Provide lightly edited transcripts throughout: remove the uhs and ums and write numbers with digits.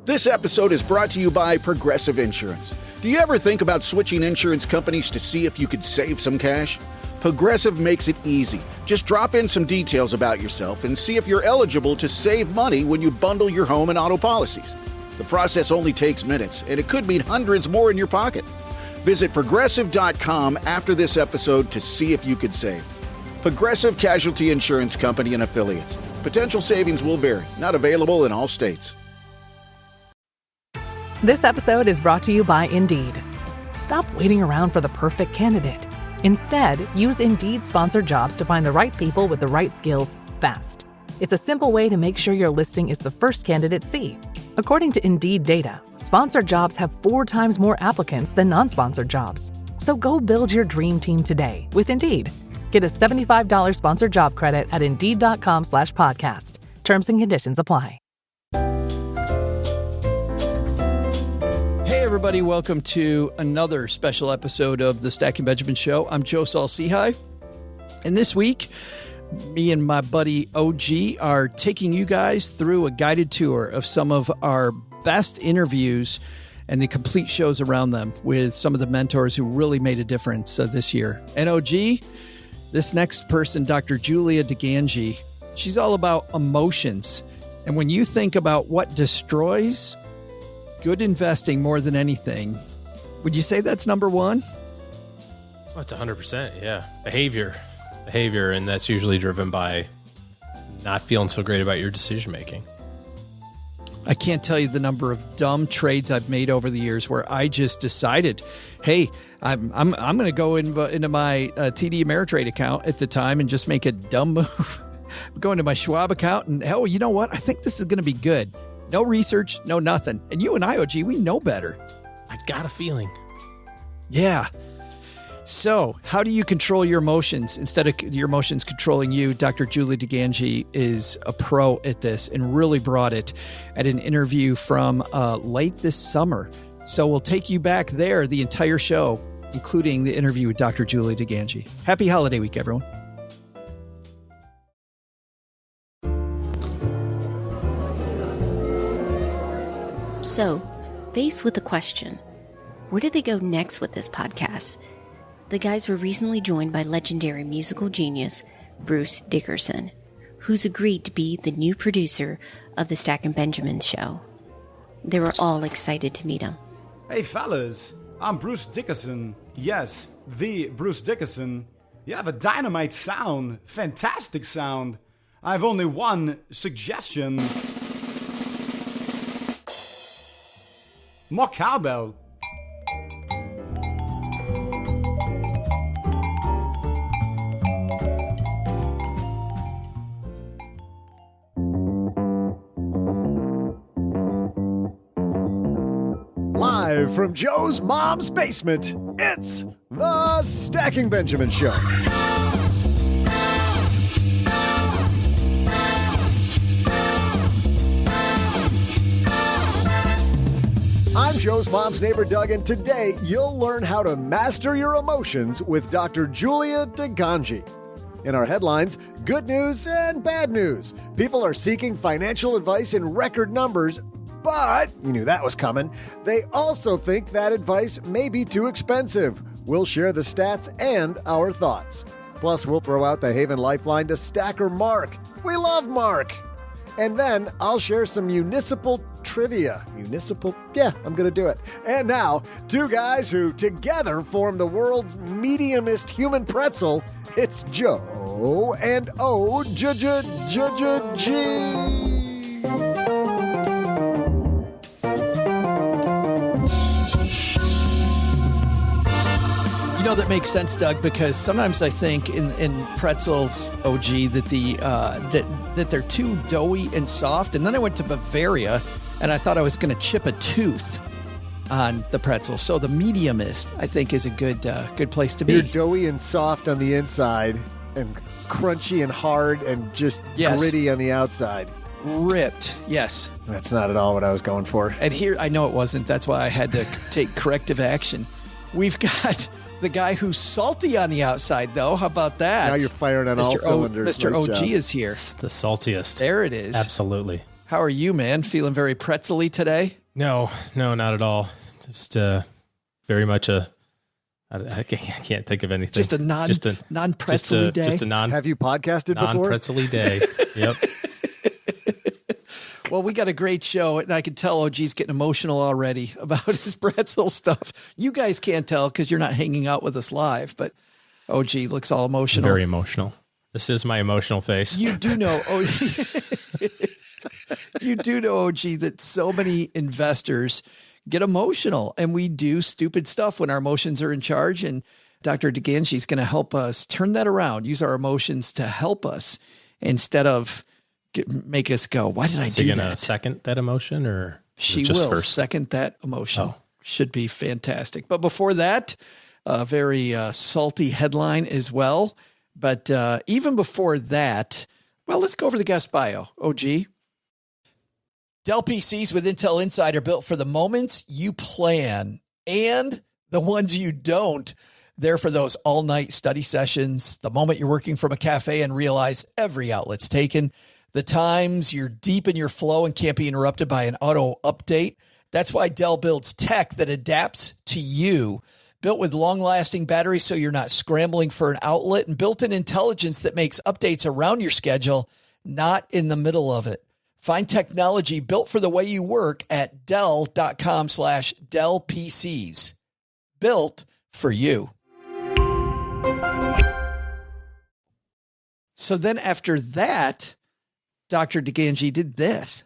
This episode is brought to you by Progressive Insurance. Do you ever think about switching insurance companies to see if you could save some cash? Progressive makes it easy. Just drop in some details about yourself and see if you're eligible to save money when you bundle your home and auto policies. The process only takes minutes, and it could mean hundreds more in your pocket. Visit Progressive.com after this episode to see if you could save. Progressive Casualty Insurance Company and Affiliates. Potential savings will vary. Not available in all states. This episode is brought to you by Indeed. Stop waiting around for the perfect candidate. Instead, use Indeed sponsored jobs to find the right people with the right skills fast. It's a simple way to make sure your listing is the first candidates see. According to Indeed data, sponsored jobs have 4 times more applicants than non-sponsored jobs. So go build your dream team today with Indeed. Get a $75 sponsored job credit at Indeed.com/podcast. Terms and conditions apply. Hey everybody, welcome to another special episode of the Stacking Benjamin Show. I'm Joe Saul-Sehy, and this week, me and my buddy OG are taking you guys through a guided tour of some of our best interviews and the complete shows around them with some of the mentors who really made a difference this year. And OG, this next person, Dr. Julia DiGangi, she's all about emotions. And when you think about what destroys good investing more than anything, would you say that's number one? Oh, it's 100%. Yeah. Behavior. And that's usually driven by not feeling so great about your decision making. I can't tell you the number of dumb trades I've made over the years where I just decided, hey, I'm going to go into my TD Ameritrade account at the time and just make a dumb move. Go into my Schwab account and, oh, you know what? I think this is going to be good. No research, no nothing. And you and I, OG, we know better. I got a feeling. Yeah. So how do you control your emotions instead of your emotions controlling you? Dr. Julia DiGangi is a pro at this and really brought it at an interview from late this summer. So we'll take you back there the entire show, including the interview with Dr. Julia DiGangi. Happy holiday week, everyone. So, faced with the question, where did they go next with this podcast? The guys were recently joined by legendary musical genius Bruce Dickerson, who's agreed to be the new producer of the Stacking Benjamin show. They were all excited to meet him. Hey fellas, I'm Bruce Dickerson. Yes, the Bruce Dickerson. You have a dynamite sound, fantastic sound. I have only one suggestion. More cowbell. Live from Joe's mom's basement, it's the Stacking Benjamin Show. I'm Joe's mom's neighbor, Doug, and today you'll learn how to master your emotions with Dr. Julia DiGangi. In our headlines, good news and bad news. People are seeking financial advice in record numbers, but, you knew that was coming, they also think that advice may be too expensive. We'll share the stats and our thoughts. Plus, we'll throw out the Haven Lifeline to Stacker Mark. We love Mark. And then I'll share some municipal trivia. Yeah, I'm going to do it. And now, two guys who together form the world's mediumest human pretzel. It's Joe and O-G-G-G-G. You know, that makes sense, Doug, because sometimes I think in pretzels, OG, that that they're too doughy and soft. And then I went to Bavaria, and I thought I was going to chip a tooth on the pretzel. So the mediumist, I think, is a good place to be. You're doughy and soft on the inside, and crunchy and hard, and just gritty on the outside. Ripped, yes. That's not at all what I was going for. And here, I know it wasn't. That's why I had to take corrective action. We've got the guy who's salty on the outside, though. How about that? Now you're firing on all cylinders. Mr. OG is here. It's the saltiest. There it is. Absolutely. How are you, man? Feeling very pretzel-y today? No, not at all. Just very much I can't think of anything. Just a non-pretzel-y day? Just a Have you podcasted before? Non-pretzel-y day. Yep. Well, we got a great show, and I can tell OG's getting emotional already about his pretzel stuff. You guys can't tell because you're not hanging out with us live, but OG looks all emotional. Very emotional. This is my emotional face. You do know, you do know, OG, that so many investors get emotional, and we do stupid stuff when our emotions are in charge. And Dr. DiGangi is going to help us turn that around, use our emotions to help us instead of make us go, why did I do that? Is he going to second that emotion, or she will second that emotion? Oh. Should be fantastic. But before that, a very salty headline as well. But even before that, well, let's go over the guest bio. OG. Dell PCs with Intel Inside are built for the moments you plan and the ones you don't. They're for those all-night study sessions, the moment you're working from a cafe and realize every outlet's taken, the times you're deep in your flow and can't be interrupted by an auto update. That's why Dell builds tech that adapts to you. Built with long-lasting batteries so you're not scrambling for an outlet, and built-in intelligence that makes updates around your schedule, not in the middle of it. Find technology built for the way you work at Dell.com/Dell PCs. Built for you. So then after that, Dr. DiGangi did this.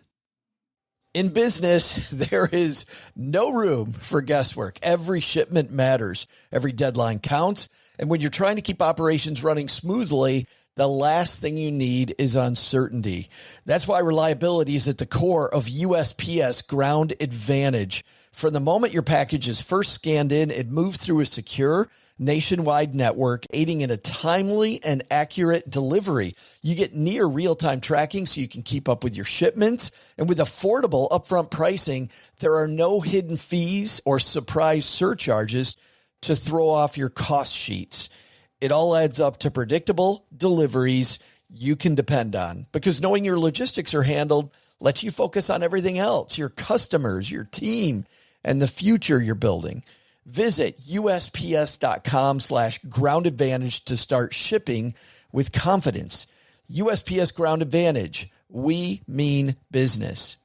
In business, there is no room for guesswork. Every shipment matters. Every deadline counts. And when you're trying to keep operations running smoothly, the last thing you need is uncertainty. That's why reliability is at the core of USPS Ground Advantage. From the moment your package is first scanned in, it moves through a secure nationwide network, aiding in a timely and accurate delivery. You get near real-time tracking so you can keep up with your shipments. And with affordable upfront pricing, there are no hidden fees or surprise surcharges to throw off your cost sheets. It all adds up to predictable deliveries you can depend on, because knowing your logistics are handled lets you focus on everything else, your customers, your team, and the future you're building. Visit USPS.com/Ground Advantage to start shipping with confidence. USPS Ground Advantage. We mean business.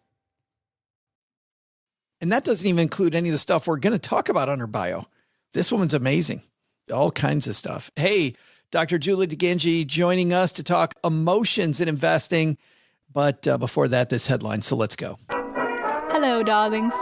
And that doesn't even include any of the stuff we're going to talk about on her bio. This woman's amazing. All kinds of stuff. Hey, Dr. Julie DiGangi joining us to talk emotions in investing. But before that, this headline. So let's go. Hello, darlings.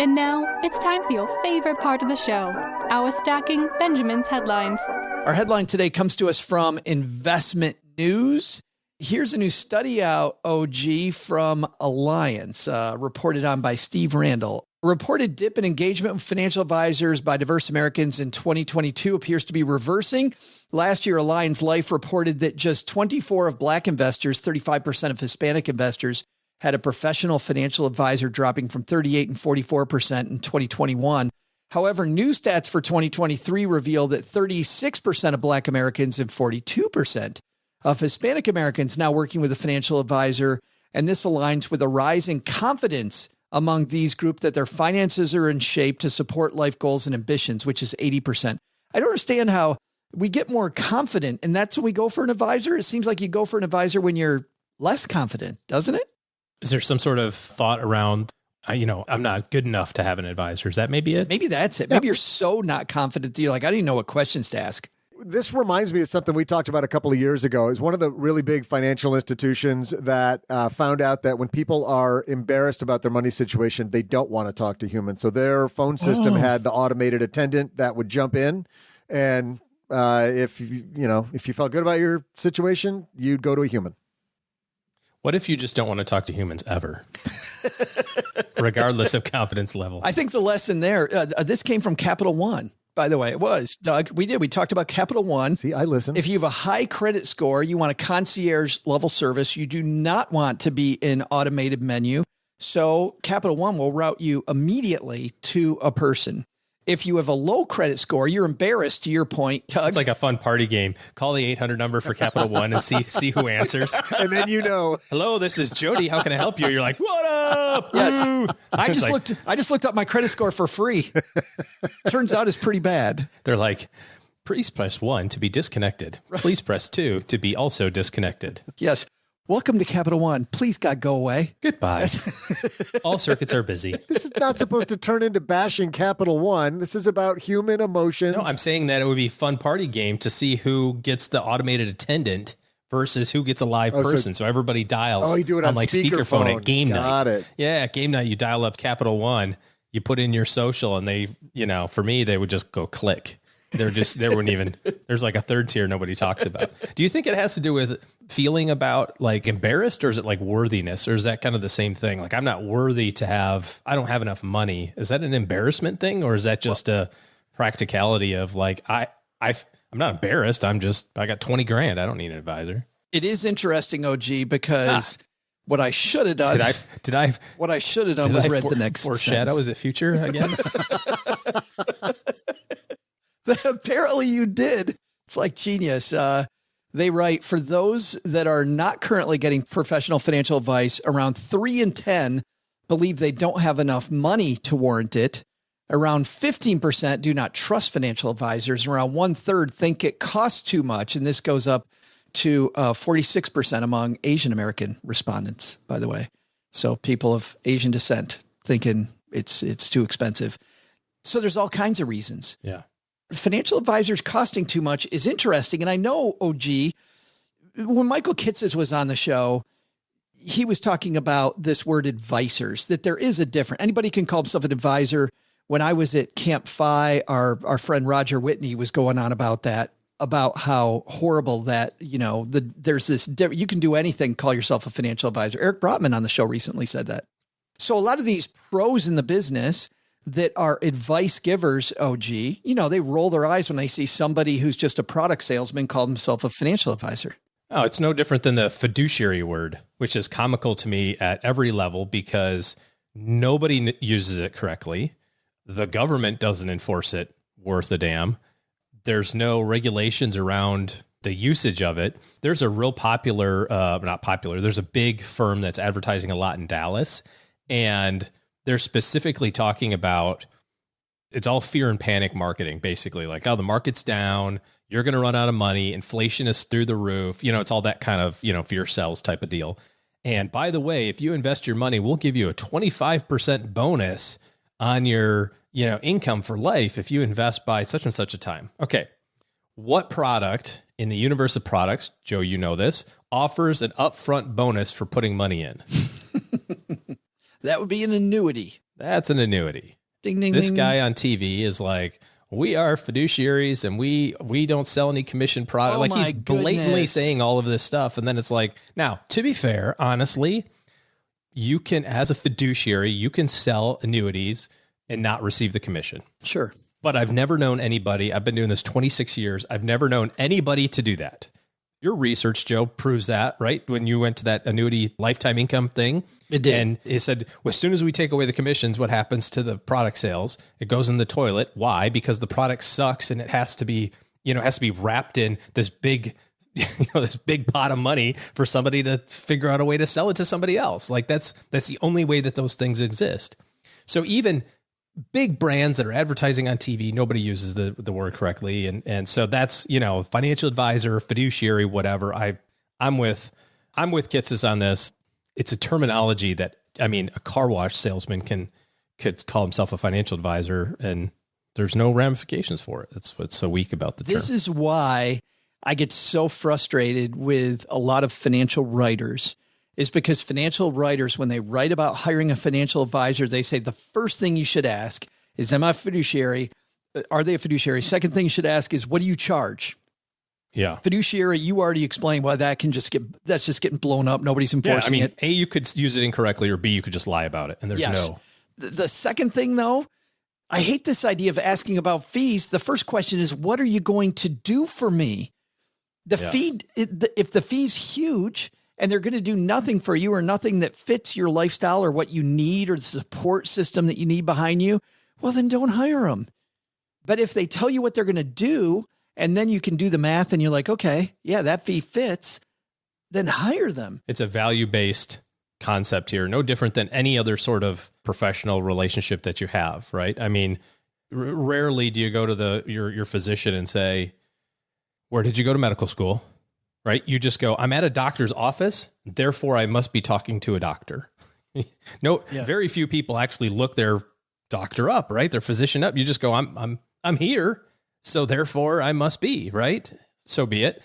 And now it's time for your favorite part of the show, our Stacking Benjamin's headlines. Our headline today comes to us from Investment News. Here's a new study out, OG, from Alliance, reported on by Steve Randall. A reported dip in engagement with financial advisors by diverse Americans in 2022 appears to be reversing. Last year, Alliance Life reported that just 24 of Black investors, 35% of Hispanic investors, had a professional financial advisor, dropping from 38 and 44% in 2021. However, new stats for 2023 reveal that 36% of Black Americans and 42% of Hispanic Americans now working with a financial advisor. And this aligns with a rise in confidence among these group that their finances are in shape to support life goals and ambitions, which is 80%. I don't understand how we get more confident, and that's when we go for an advisor. It seems like you go for an advisor when you're less confident, doesn't it? Is there some sort of thought around, I'm not good enough to have an advisor? Is that maybe it? Maybe that's it. Maybe you're so not confident that you're like, I don't even know what questions to ask. This reminds me of something we talked about a couple of years ago. It's one of the really big financial institutions that found out that when people are embarrassed about their money situation, they don't want to talk to humans. So their phone system had the automated attendant that would jump in, and if you felt good about your situation, you'd go to a human. What if you just don't want to talk to humans ever, regardless of confidence level? I think the lesson there, this came from Capital One. By the way, it was, Doug. We talked about Capital One. See, I listen. If you have a high credit score, you want a concierge level service. You do not want to be in automated menu. So Capital One will route you immediately to a person. If you have a low credit score, you're embarrassed, to your point, Tug. It's like a fun party game. Call the 800 number for Capital One and see who answers. And then hello, this is Jody. How can I help you? You're like, what up? Yes. Woo! I just looked up my credit score for free. Turns out it's pretty bad. They're like, please press 1 to be disconnected. Please press 2 to be also disconnected. Yes. Welcome to Capital One. Please, God, go away. Goodbye. All circuits are busy. This is not supposed to turn into bashing Capital One. This is about human emotions. No, I'm saying that it would be a fun party game to see who gets the automated attendant versus who gets a live person. So everybody dials. Oh, you do it on like speakerphone at game night. Got it. Yeah, at game night, you dial up Capital One, you put in your social, and they, for me, they would just go click. There wouldn't even, there's like a third tier nobody talks about. Do you think it has to do with feeling about like embarrassed, or is it like worthiness, or is that kind of the same thing? Like, I'm not worthy I don't have enough money. Is that an embarrassment thing, or is that just a practicality of like, I'm not embarrassed. I got 20 grand. I don't need an advisor. It is interesting, OG, because what I should have done. What I should have done was read the next foreshadow. sentence. Is it future again? Apparently you did. It's like genius. They write, for those that are not currently getting professional financial advice, around 3 in 10 believe they don't have enough money to warrant it. Around 15% do not trust financial advisors. Around 1/3 think it costs too much. And this goes up to 46% among Asian American respondents, by the way. So people of Asian descent thinking it's too expensive. So there's all kinds of reasons. Yeah. Financial advisors costing too much is interesting. And I know, OG, when Michael Kitces was on the show, he was talking about this word advisors, that there is a difference. Anybody can call himself an advisor. When I was at Camp Phi, our friend Roger Whitney was going on about that, about how horrible that, there's this, you can do anything, call yourself a financial advisor. Eric Brotman on the show recently said that. So a lot of these pros in the business that are advice givers, OG, they roll their eyes when they see somebody who's just a product salesman call himself a financial advisor. Oh, it's no different than the fiduciary word, which is comical to me at every level because nobody uses it correctly. The government doesn't enforce it worth a damn. There's no regulations around the usage of it. There's a real there's a big firm that's advertising a lot in Dallas, and they're specifically talking about, it's all fear and panic marketing, basically. Like, the market's down, you're going to run out of money, inflation is through the roof. It's all that kind of, fear sells type of deal. And by the way, if you invest your money, we'll give you a 25% bonus on your, income for life if you invest by such and such a time. Okay. What product in the universe of products, Joe, this, offers an upfront bonus for putting money in? That would be an annuity. That's an annuity. Ding, ding, this ding. guy on TV is like, we are fiduciaries and we don't sell any commission product. Oh, like, he's blatantly goodness. saying all of this stuff. And then it's like, now, to be fair, honestly, you can, as a fiduciary, you can sell annuities and not receive the commission. Sure. But I've never known anybody, I've been doing this 26 years, I've never known anybody to do that. Your research, Joe, proves that, right? When you went to that annuity lifetime income thing. It did. And it said, well, as soon as we take away the commissions, what happens to the product sales? It goes in the toilet. Why? Because the product sucks and it has to be, wrapped in this big, this big pot of money for somebody to figure out a way to sell it to somebody else. Like, that's the only way that those things exist. So even big brands that are advertising on TV, nobody uses the word correctly. And so that's, financial advisor, fiduciary, whatever. I'm with Kitces on this. It's a terminology that, a car wash salesman could call himself a financial advisor, and there's no ramifications for it. That's what's so weak about the term. This is why I get so frustrated with a lot of financial writers, is because financial writers, when they write about hiring a financial advisor, they say the first thing you should ask is, am I a fiduciary? Are they a fiduciary? Second thing you should ask is, what do you charge? Yeah. Fiduciary, you already explained why that's just getting blown up. Nobody's enforcing it. A, you could use it incorrectly, or B, you could just lie about it. And there's no. The second thing, though, I hate this idea of asking about fees. The first question is, what are you going to do for me? If the fee's huge and they're going to do nothing for you, or nothing that fits your lifestyle or what you need, or the support system that you need behind you, well, then don't hire them. But if they tell you what they're going to do, and then you can do the math and you're like, okay, yeah, that fee fits, then hire them. It's a value-based concept here, no different than any other sort of professional relationship that you have, right? I mean, rarely do you go to your physician and say, where did you go to medical school? Right? You just go, I'm at a doctor's office, therefore I must be talking to a doctor. Very few people actually look their doctor up, right? Their physician up. You just go, I'm here, so therefore I must be, right? So be it.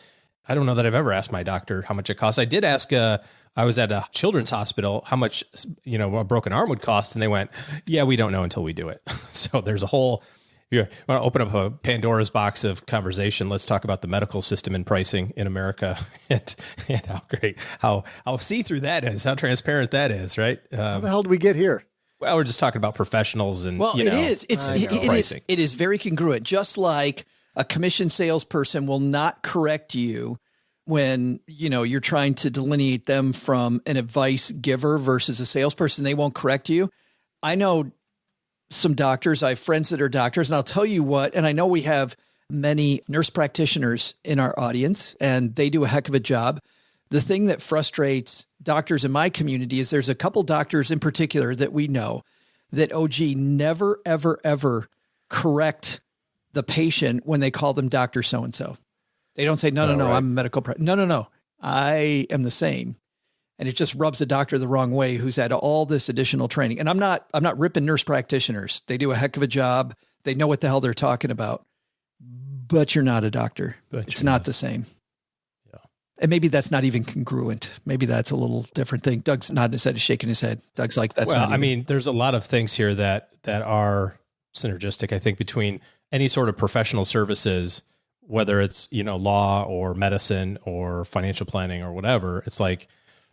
I don't know that I've ever asked my doctor how much it costs. I did ask, I was at a children's hospital, how much, a broken arm would cost. And they went, yeah, we don't know until we do it. So there's a whole, you want to open up a Pandora's box of conversation. Let's talk about the medical system and pricing in America and how great, how see-through that is, how transparent that is, right? How the hell did we get here? Well, we're just talking about professionals and, it is very congruent. Just like a commission salesperson will not correct you when, you're trying to delineate them from an advice giver versus a salesperson. They won't correct you. I know some doctors, I have friends that are doctors, and I'll tell you what, and I know we have many nurse practitioners in our audience, and they do a heck of a job. The thing that frustrates doctors in my community is there's a couple doctors in particular that we know that OG never, ever, ever correct the patient when they call them Dr. So-and-so. They don't say, no, right. I'm a medical No, I am the same. And it just rubs a doctor the wrong way who's had all this additional training. And I'm not ripping nurse practitioners. They do a heck of a job. They know what the hell they're talking about, but you're not a doctor. It's not the same. Yeah. And maybe that's not even congruent. Maybe that's a little different thing. Doug's nodding his head, shaking his head. Doug's like, that's not even. There's a lot of things here that are synergistic, I think, between any sort of professional services, whether it's, law or medicine or financial planning or whatever. It's like,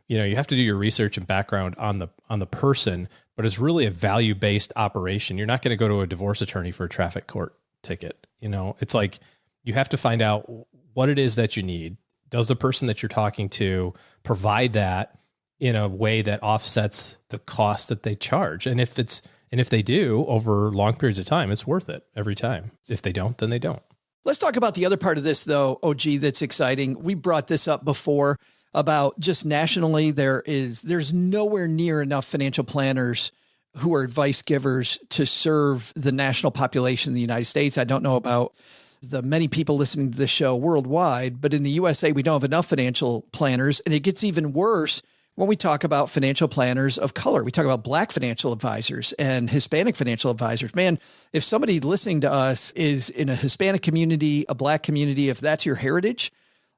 you have to do your research and background on the person, but it's really a value-based operation. You're not going to go to a divorce attorney for a traffic court ticket. It's like you have to find out what it is that you need. Does the person that you're talking to provide that in a way that offsets the cost that they charge? And if they do over long periods of time, it's worth it every time. If they don't, then they don't. Let's talk about the other part of this, though, OG, that's exciting. We brought this up before about just nationally, there's nowhere near enough financial planners who are advice givers to serve the national population in the United States. I don't know about the many people listening to this show worldwide, but in the USA, we don't have enough financial planners. And it gets even worse when we talk about financial planners of color. We talk about Black financial advisors and Hispanic financial advisors. Man, if somebody listening to us is in a Hispanic community, a Black community, if that's your heritage,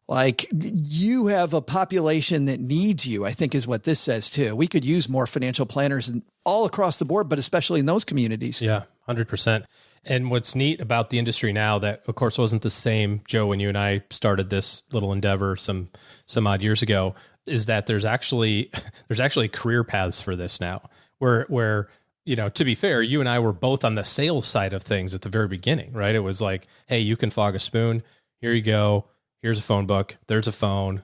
like you have a population that needs you, I think is what this says too. We could use more financial planners all across the board, but especially in those communities. Yeah, 100%. And what's neat about the industry now that, of course, wasn't the same, Joe, when you and I started this little endeavor some odd years ago, is that there's actually career paths for this now where, to be fair, you and I were both on the sales side of things at the very beginning, right? It was like, hey, you can fog a spoon. Here you go. Here's a phone book. There's a phone.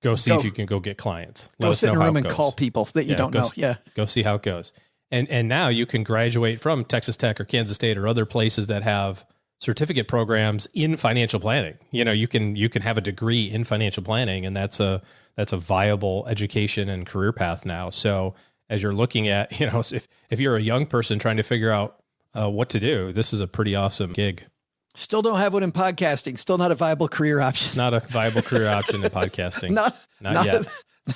Go see if you can go get clients. Go sit in a room and call people that you don't know. Yeah. Go see how it goes. And now you can graduate from Texas Tech or Kansas State or other places that have certificate programs in financial planning. You can have a degree in financial planning, and that's a viable education and career path now. So as you're looking at, if you're a young person trying to figure out what to do, this is a pretty awesome gig. Still don't have one in podcasting. Still not a viable career option. It's not a viable career option in podcasting. Not yet.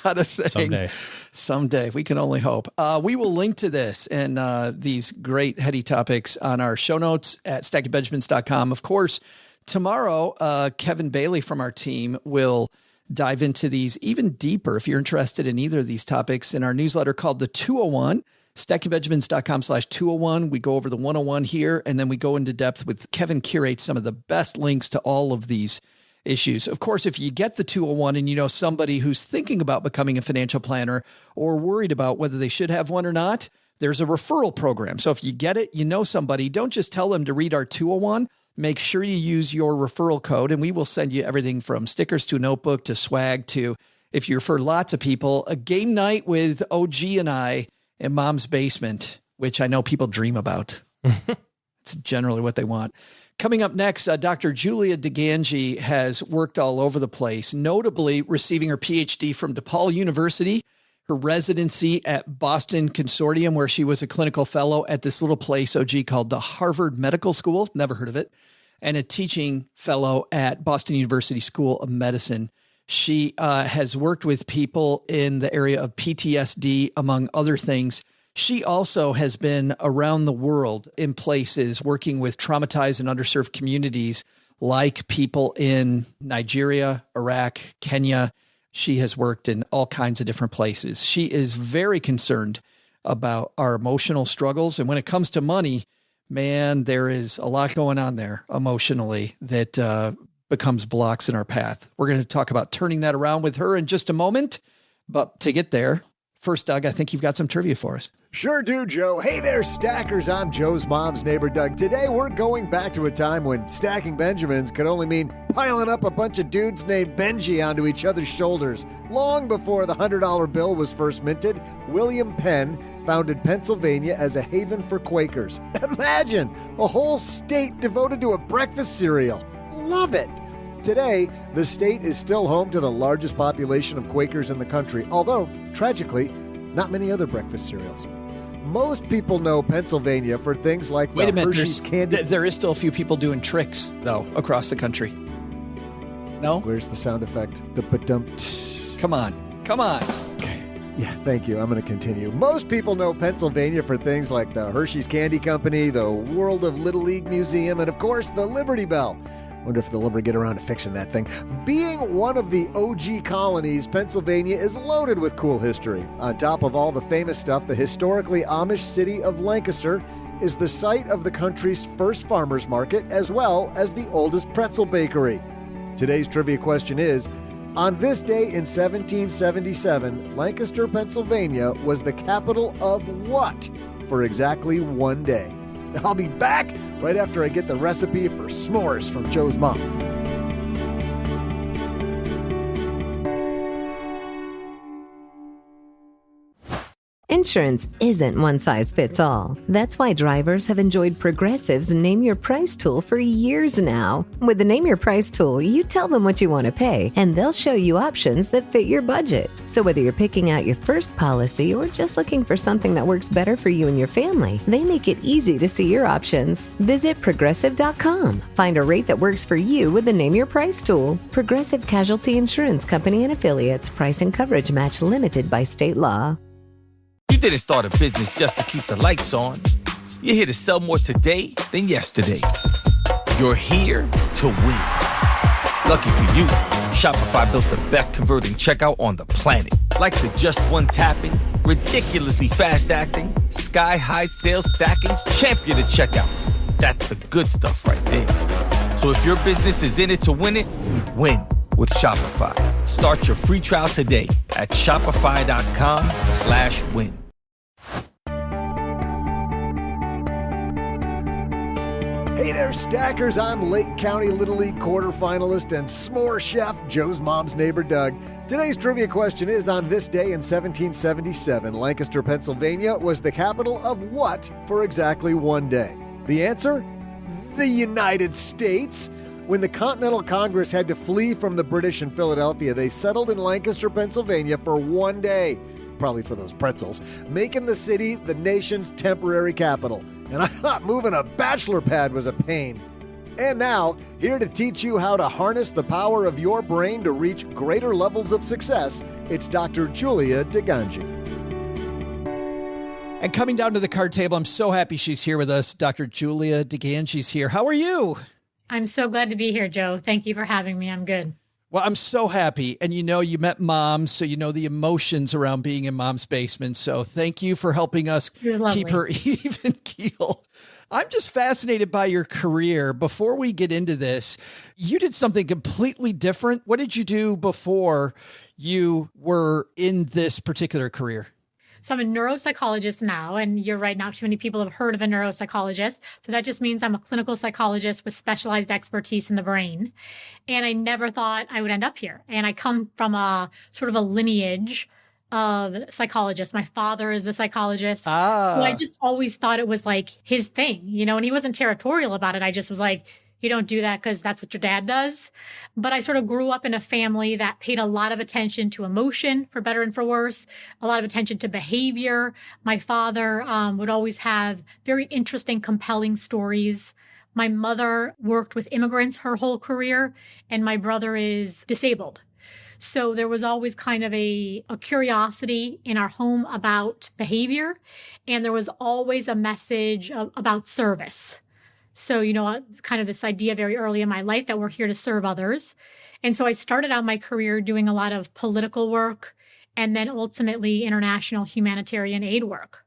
Not a thing. Someday. We can only hope. We will link to this and these great heady topics on our show notes at stackingbenjamins.com. Of course, tomorrow, Kevin Bailey from our team will dive into these even deeper if you're interested in either of these topics in our newsletter called The 201. stackingbenjamins.com/201. We go over the 101 here, and then we go into depth with Kevin curates some of the best links to all of these issues. Of course, if you get the 201 and you know somebody who's thinking about becoming a financial planner or worried about whether they should have one or not, there's a referral program. So if you get it, you know somebody, don't just tell them to read our 201. Make sure you use your referral code, and we will send you everything from stickers to a notebook to swag to, if you refer lots of people, a game night with OG and I in Mom's basement, which I know people dream about. It's generally what they want. Coming up next, Dr. Julia DiGangi has worked all over the place, notably receiving her PhD from DePaul University, her residency at Boston Consortium, where she was a clinical fellow at this little place, OG, called the Harvard Medical School. Never heard of it. And a teaching fellow at Boston University School of Medicine. She has worked with people in the area of PTSD, among other things. She also has been around the world in places working with traumatized and underserved communities like people in Nigeria, Iraq, Kenya. She has worked in all kinds of different places. She is very concerned about our emotional struggles. And when it comes to money, man, there is a lot going on there emotionally that becomes blocks in our path. We're going to talk about turning that around with her in just a moment. But to get there, first, Doug, I think you've got some trivia for us. Sure do, Joe. Hey there, stackers. I'm Joe's mom's neighbor, Doug. Today, we're going back to a time when stacking Benjamins could only mean piling up a bunch of dudes named Benji onto each other's shoulders. Long before the $100 bill was first minted, William Penn founded Pennsylvania as a haven for Quakers. Imagine a whole state devoted to a breakfast cereal. Love it. Today, the state is still home to the largest population of Quakers in the country, although, tragically, not many other breakfast cereals. Most people know Pennsylvania for things like Wait a minute, Hershey's candy. There is still a few people doing tricks, though, across the country. No? Where's the sound effect? The ba-dum. Come on. Yeah, thank you. I'm going to continue. Most people know Pennsylvania for things like the Hershey's Candy Company, the World of Little League Museum, and of course, the Liberty Bell. Wonder if they'll ever get around to fixing that thing. Being one of the OG colonies, Pennsylvania is loaded with cool history. On top of all the famous stuff, the historically Amish city of Lancaster is the site of the country's first farmers market, as well as the oldest pretzel bakery. Today's trivia question is, on this day in 1777, Lancaster, Pennsylvania was the capital of what for exactly one day? I'll be back right after I get the recipe for s'mores from Joe's mom. Insurance isn't one size fits all. That's why drivers have enjoyed Progressive's Name Your Price tool for years now. With the Name Your Price tool, you tell them what you want to pay, and they'll show you options that fit your budget. So whether you're picking out your first policy or just looking for something that works better for you and your family, they make it easy to see your options. Visit Progressive.com. Find a rate that works for you with the Name Your Price tool. Progressive Casualty Insurance Company and Affiliates. Price and coverage match limited by state law. You didn't start a business just to keep the lights on. You're here to sell more today than yesterday. You're here to win. Lucky for you, Shopify built the best converting checkout on the planet. Like the just one tapping, ridiculously fast acting, sky-high sales stacking, champion of checkouts. That's the good stuff right there. So if your business is in it to win it, win with Shopify. Start your free trial today at shopify.com/win. Hey there, stackers. I'm Lake County Little League quarterfinalist and s'more chef, Joe's mom's neighbor, Doug. Today's trivia question is, on this day in 1777, Lancaster, Pennsylvania was the capital of what for exactly one day? The answer? The United States. When the Continental Congress had to flee from the British in Philadelphia, they settled in Lancaster, Pennsylvania for one day, probably for those pretzels, making the city the nation's temporary capital. And I thought moving a bachelor pad was a pain. And now, here to teach you how to harness the power of your brain to reach greater levels of success, it's Dr. Julia DiGangi. And coming down to the card table, I'm so happy she's here with us. Dr. Julia DiGangi's here. How are you? I'm so glad to be here, Joe. Thank you for having me. I'm good. Well, I'm so happy. And you know, you met Mom, so you know the emotions around being in Mom's basement. So thank you for helping us keep her even keel. I'm just fascinated by your career. Before we get into this, you did something completely different. What did you do before you were in this particular career? So I'm a neuropsychologist now, and you're right, not too many people have heard of a neuropsychologist. So that just means I'm a clinical psychologist with specialized expertise in the brain. And I never thought I would end up here. And I come from a sort of a lineage of psychologists. My father is a psychologist. So Ah, I just always thought it was like his thing, and he wasn't territorial about it. I just was like, you don't do that because that's what your dad does. But I sort of grew up in a family that paid a lot of attention to emotion, for better and for worse, a lot of attention to behavior. My father would always have very interesting, compelling stories. My mother worked with immigrants her whole career, and my brother is disabled. So there was always kind of a curiosity in our home about behavior, and there was always a message about service. So, kind of this idea very early in my life that we're here to serve others. And so I started out my career doing a lot of political work and then ultimately international humanitarian aid work.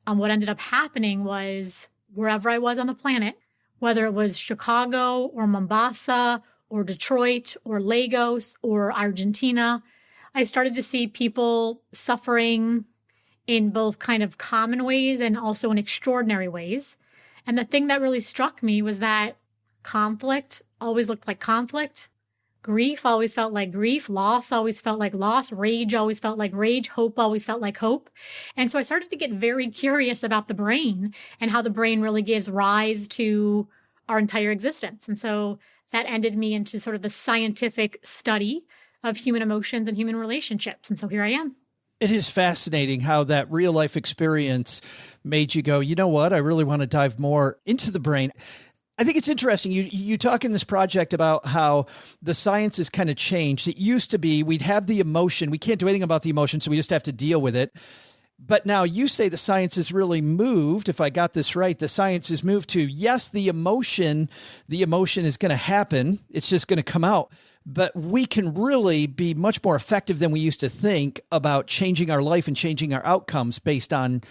What ended up happening was wherever I was on the planet, whether it was Chicago or Mombasa or Detroit or Lagos or Argentina, I started to see people suffering in both kind of common ways and also in extraordinary ways. And the thing that really struck me was that conflict always looked like conflict. Grief always felt like grief. Loss always felt like loss. Rage always felt like rage. Hope always felt like hope. And so I started to get very curious about the brain and how the brain really gives rise to our entire existence. And so that ended me into sort of the scientific study of human emotions and human relationships. And so here I am. it is fascinating how that real life experience made you go, you know what? I really want to dive more into the brain. I think it's interesting. You talk in this project about how the science has kind of changed. It used to be we'd have the emotion. We can't do anything about the emotion, so we just have to deal with it. But now you say the science has really moved. If I got this right, the science has moved to, yes, the emotion is going to happen. It's just going to come out. But we can really be much more effective than we used to think about changing our life and changing our outcomes based on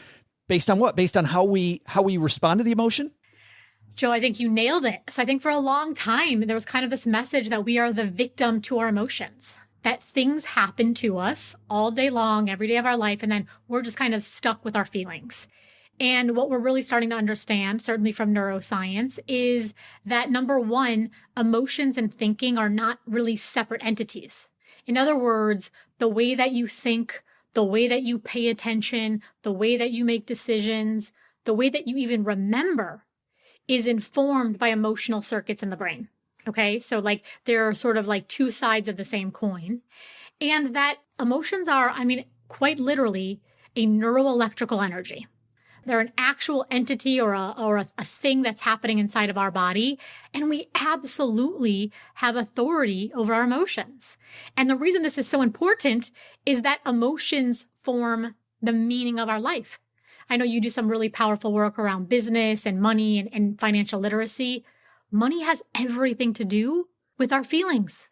what? Based on how we respond to the emotion? Joe, I think you nailed it. So I think for a long time, there was kind of this message that we are the victim to our emotions, that things happen to us all day long, every day of our life, and then we're just kind of stuck with our feelings. And what we're really starting to understand, certainly from neuroscience, is that number one, emotions and thinking are not really separate entities. In other words, the way that you think, the way that you pay attention, the way that you make decisions, the way that you even remember is informed by emotional circuits in the brain. Okay. So like there are sort of like two sides of the same coin, and that emotions are, quite literally a neuroelectrical energy. They're an actual entity or a thing that's happening inside of our body. And we absolutely have authority over our emotions. And the reason this is so important is that emotions form the meaning of our life. I know you do some really powerful work around business and money and financial literacy. Money has everything to do with our feelings.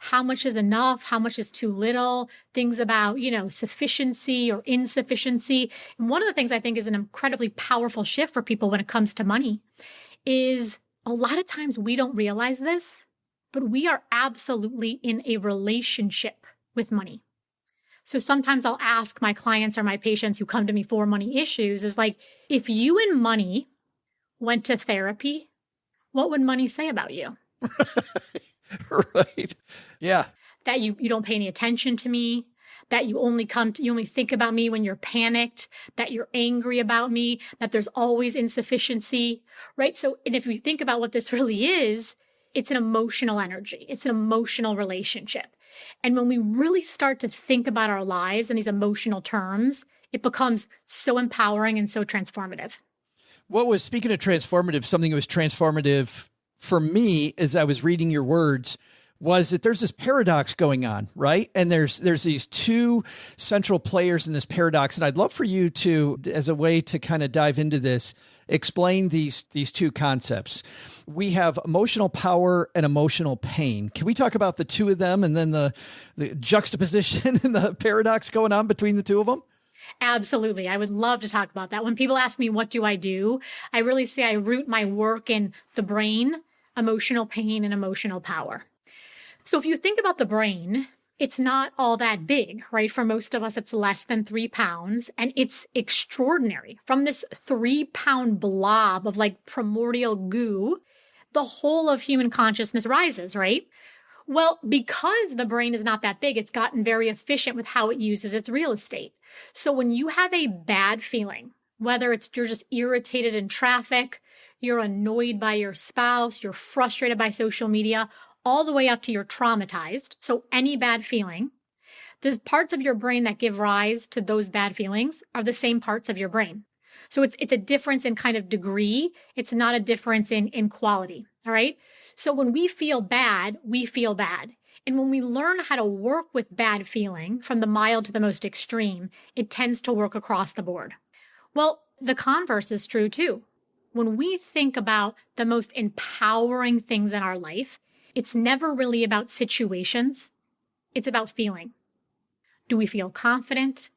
How much is enough? How much is too little? Things about, sufficiency or insufficiency. And one of the things I think is an incredibly powerful shift for people when it comes to money is a lot of times we don't realize this, but we are absolutely in a relationship with money. So sometimes I'll ask my clients or my patients who come to me for money issues is like, if you and money went to therapy, what would money say about you? Right. Yeah. That you don't pay any attention to me, that you only think about me when you're panicked, that you're angry about me, that there's always insufficiency, right? So, and if you think about what this really is, it's an emotional energy. It's an emotional relationship. And when we really start to think about our lives in these emotional terms, it becomes so empowering and so transformative. Speaking of transformative, something that was transformative for me as I was reading your words was that there's this paradox going on, right? And there's these two central players in this paradox. And I'd love for you to, as a way to kind of dive into this, explain these two concepts. We have emotional power and emotional pain. Can we talk about the two of them and then the juxtaposition and the paradox going on between the two of them? Absolutely. I would love to talk about that. When people ask me, what do? I really say I root my work in the brain, emotional pain, and emotional power. So if you think about the brain, it's not all that big, right? For most of us, it's less than 3 pounds, and it's extraordinary. From this 3-pound blob of like primordial goo, the whole of human consciousness rises, right? Well, because the brain is not that big, it's gotten very efficient with how it uses its real estate. So when you have a bad feeling, whether it's you're just irritated in traffic, you're annoyed by your spouse, you're frustrated by social media, all the way up to you're traumatized, so any bad feeling, the parts of your brain that give rise to those bad feelings are the same parts of your brain. So it's a difference in kind of degree. It's not a difference in quality. All right. So when we feel bad, we feel bad. And when we learn how to work with bad feeling from the mild to the most extreme, it tends to work across the board. Well, the converse is true too. When we think about the most empowering things in our life, it's never really about situations. It's about feeling. Do we feel confident?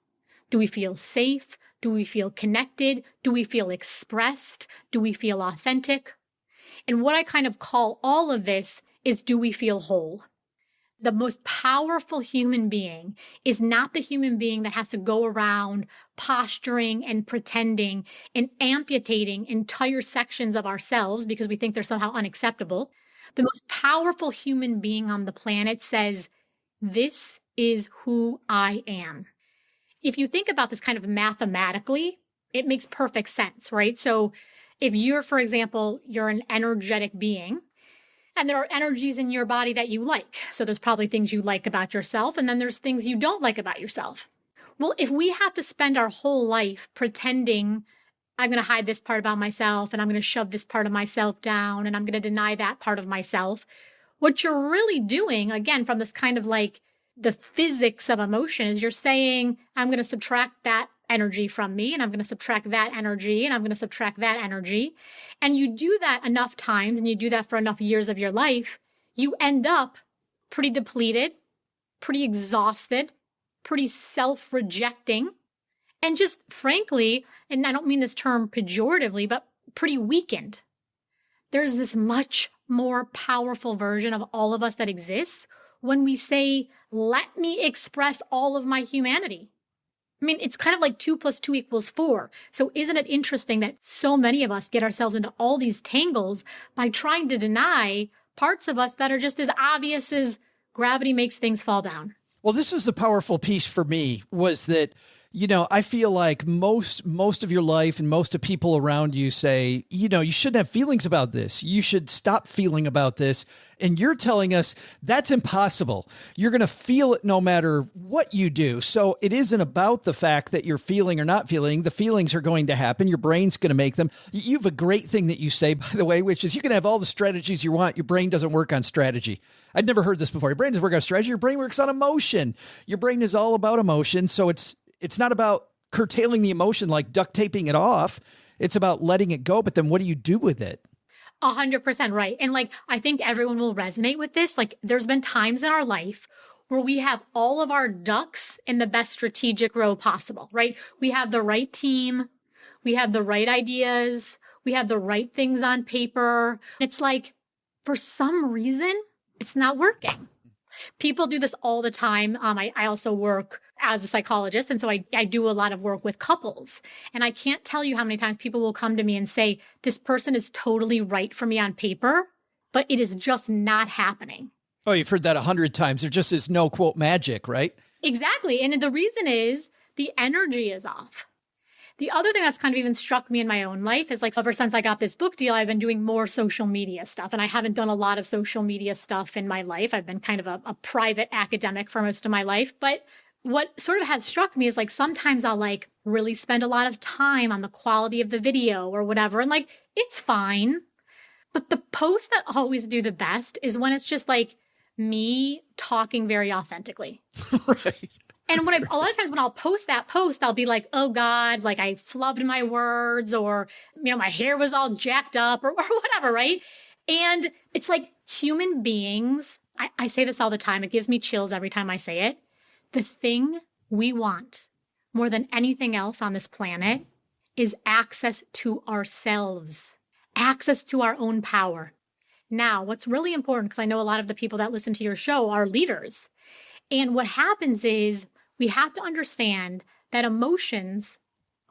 Do we feel safe? Do we feel connected? Do we feel expressed? Do we feel authentic? And what I kind of call all of this is, do we feel whole? The most powerful human being is not the human being that has to go around posturing and pretending and amputating entire sections of ourselves because we think they're somehow unacceptable. The most powerful human being on the planet says, this is who I am. If you think about this kind of mathematically, it makes perfect sense, right? So if you're, for example, you're an energetic being, and there are energies in your body that you like. So there's probably things you like about yourself, and then there's things you don't like about yourself. Well, if we have to spend our whole life pretending I'm going to hide this part about myself, and I'm going to shove this part of myself down, and I'm going to deny that part of myself, what you're really doing, again, from this kind of like the physics of emotion, is you're saying, I'm going to subtract that energy from me, and I'm going to subtract that energy, and I'm going to subtract that energy. And you do that enough times, and you do that for enough years of your life, you end up pretty depleted, pretty exhausted, pretty self-rejecting, and just frankly, and I don't mean this term pejoratively, but pretty weakened. There's this much more powerful version of all of us that exists when we say, let me express all of my humanity. I mean, it's kind of like 2 + 2 = 4. So isn't it interesting that so many of us get ourselves into all these tangles by trying to deny parts of us that are just as obvious as gravity makes things fall down? Well, this is the powerful piece for me, was that, you know, I feel like most of your life and most of people around you say, you know, you shouldn't have feelings about this. You should stop feeling about this. And you're telling us that's impossible. You're going to feel it no matter what you do. So it isn't about the fact that you're feeling or not feeling. The feelings are going to happen. Your brain's going to make them. You have a great thing that you say, by the way, which is you can have all the strategies you want. Your brain doesn't work on strategy. I'd never heard this before. Your brain doesn't work on strategy. Your brain works on emotion. Your brain is all about emotion. So it's not about curtailing the emotion, like duct taping it off. It's about letting it go. But then what do you do with it? 100% right. And like, I think everyone will resonate with this. Like, there's been times in our life where we have all of our ducks in the best strategic row possible, right? We have the right team. We have the right ideas. We have the right things on paper. It's like, for some reason, it's not working. People do this all the time. I also work as a psychologist, and so I do a lot of work with couples. And I can't tell you how many times people will come to me and say, this person is totally right for me on paper, but it is just not happening. Oh, you've heard that 100 times. There just is no, quote, magic, right? Exactly. And the reason is the energy is off. The other thing that's kind of even struck me in my own life is like, ever since I got this book deal, I've been doing more social media stuff. And I haven't done a lot of social media stuff in my life. I've been kind of a private academic for most of my life. But what sort of has struck me is like, sometimes I'll like really spend a lot of time on the quality of the video or whatever. And like, it's fine. But the posts that always do the best is when it's just like me talking very authentically. Right. And a lot of times when I'll post that post, I'll be like, oh God, like I flubbed my words, or, you know, my hair was all jacked up or whatever, right? And it's like, human beings, I say this all the time. It gives me chills every time I say it. The thing we want more than anything else on this planet is access to ourselves, access to our own power. Now, what's really important, because I know a lot of the people that listen to your show are leaders. And what happens is we have to understand that emotions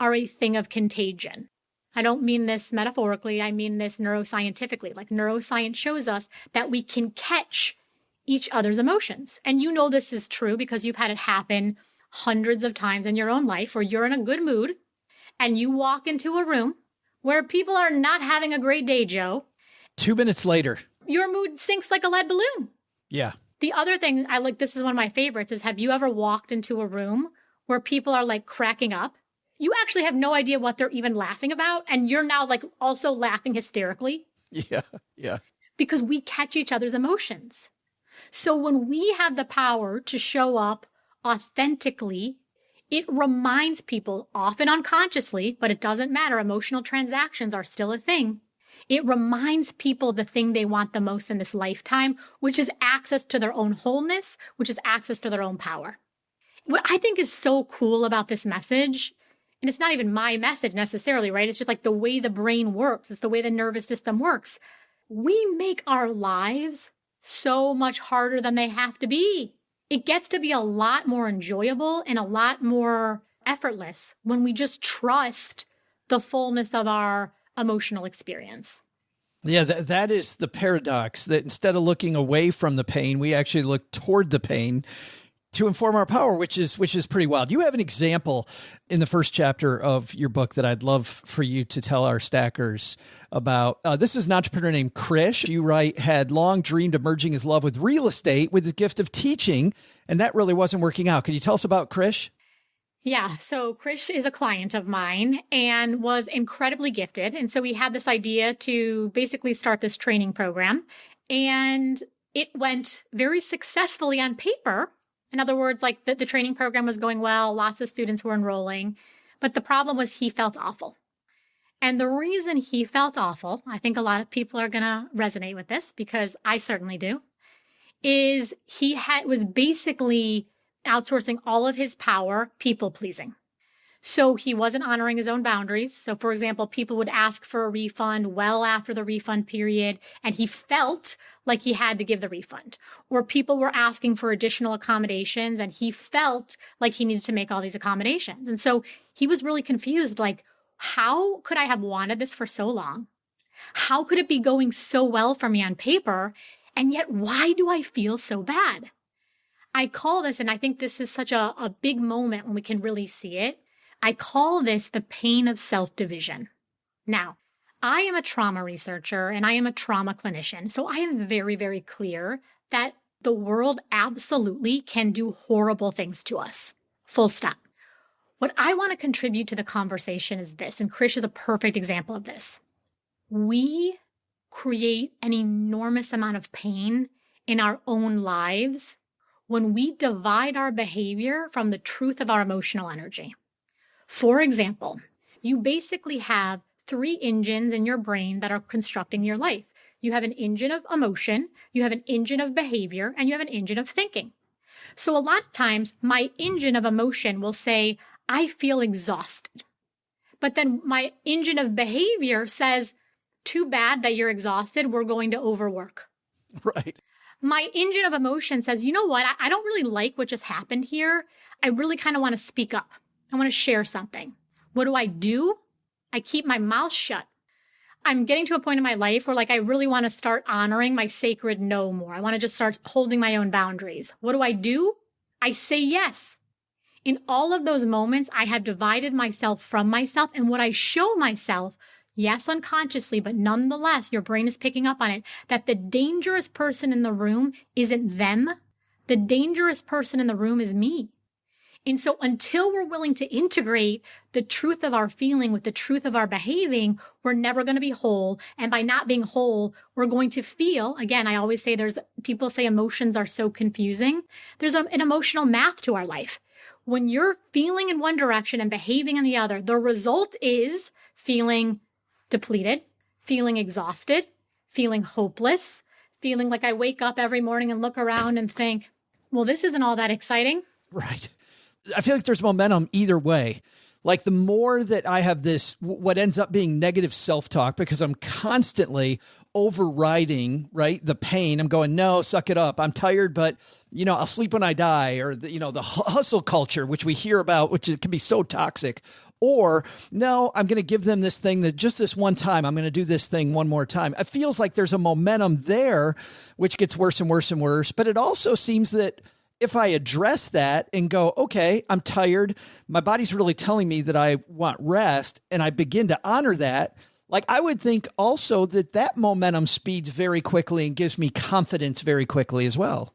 are a thing of contagion. I don't mean this metaphorically. I mean this neuroscientifically. Like, neuroscience shows us that we can catch each other's emotions. And you know this is true because you've had it happen hundreds of times in your own life where you're in a good mood and you walk into a room where people are not having a great day, Joe. 2 minutes later, your mood sinks like a lead balloon. Yeah. The other thing I like, this is one of my favorites, is have you ever walked into a room where people are like cracking up? You actually have no idea what they're even laughing about. And you're now like also laughing hysterically. Yeah. Because we catch each other's emotions. So when we have the power to show up authentically, it reminds people, often unconsciously, but it doesn't matter. Emotional transactions are still a thing. It reminds people the thing they want the most in this lifetime, which is access to their own wholeness, which is access to their own power. What I think is so cool about this message, and it's not even my message necessarily, right? It's just like the way the brain works. It's the way the nervous system works. We make our lives so much harder than they have to be. It gets to be a lot more enjoyable and a lot more effortless when we just trust the fullness of our emotional experience. Yeah, that is the paradox, that instead of looking away from the pain, we actually look toward the pain to inform our power, which is pretty wild. You have an example in the first chapter of your book that I'd love for you to tell our stackers about. This is an entrepreneur named Krish. You write, had long dreamed of merging his love with real estate with the gift of teaching, and that really wasn't working out. Can you tell us about Krish? Yeah, so Krish is a client of mine and was incredibly gifted. And so we had this idea to basically start this training program, and it went very successfully on paper. In other words, like the training program was going well, lots of students were enrolling, but the problem was he felt awful. And the reason he felt awful, I think a lot of people are going to resonate with this because I certainly do, is he was basically outsourcing all of his power, people pleasing. So he wasn't honoring his own boundaries. So for example, people would ask for a refund well after the refund period, and he felt like he had to give the refund. Or people were asking for additional accommodations, and he felt like he needed to make all these accommodations. And so he was really confused, like, how could I have wanted this for so long? How could it be going so well for me on paper? And yet, why do I feel so bad? I call this, and I think this is such a big moment when we can really see it, I call this the pain of self-division. Now, I am a trauma researcher and I am a trauma clinician, so I am very, very clear that the world absolutely can do horrible things to us. Full stop. What I want to contribute to the conversation is this, and Krish is a perfect example of this. We create an enormous amount of pain in our own lives when we divide our behavior from the truth of our emotional energy. For example, you basically have 3 engines in your brain that are constructing your life. You have an engine of emotion, you have an engine of behavior, and you have an engine of thinking. So a lot of times my engine of emotion will say, I feel exhausted. But then my engine of behavior says, too bad that you're exhausted, we're going to overwork. Right. My engine of emotion says, you know what? I don't really like what just happened here. I really kind of want to speak up. I want to share something. What do? I keep my mouth shut. I'm getting to a point in my life where I really want to start honoring my sacred no more. I want to just start holding my own boundaries. What do? I say yes. In all of those moments, I have divided myself from myself, and what I show myself, yes, unconsciously, but nonetheless, your brain is picking up on it, that the dangerous person in the room isn't them. The dangerous person in the room is me. And so until we're willing to integrate the truth of our feeling with the truth of our behaving, we're never going to be whole. And by not being whole, we're going to feel, again, I always say people say emotions are so confusing. There's an emotional math to our life. When you're feeling in one direction and behaving in the other, the result is feeling depleted, feeling exhausted, feeling hopeless, feeling like I wake up every morning and look around and think, well, this isn't all that exciting. Right. I feel like there's momentum either way. Like the more that I have this, what ends up being negative self-talk, because I'm constantly overriding, right, the pain. I'm going, no, suck it up. I'm tired, but I'll sleep when I die, or the hustle culture, which we hear about, which it can be so toxic. Or no, I'm going to give them this thing that just this one time, I'm going to do this thing one more time. It feels like there's a momentum there, which gets worse and worse and worse. But it also seems that if I address that and go, okay, I'm tired, my body's really telling me that I want rest, and I begin to honor that, like I would think also that momentum speeds very quickly and gives me confidence very quickly as well.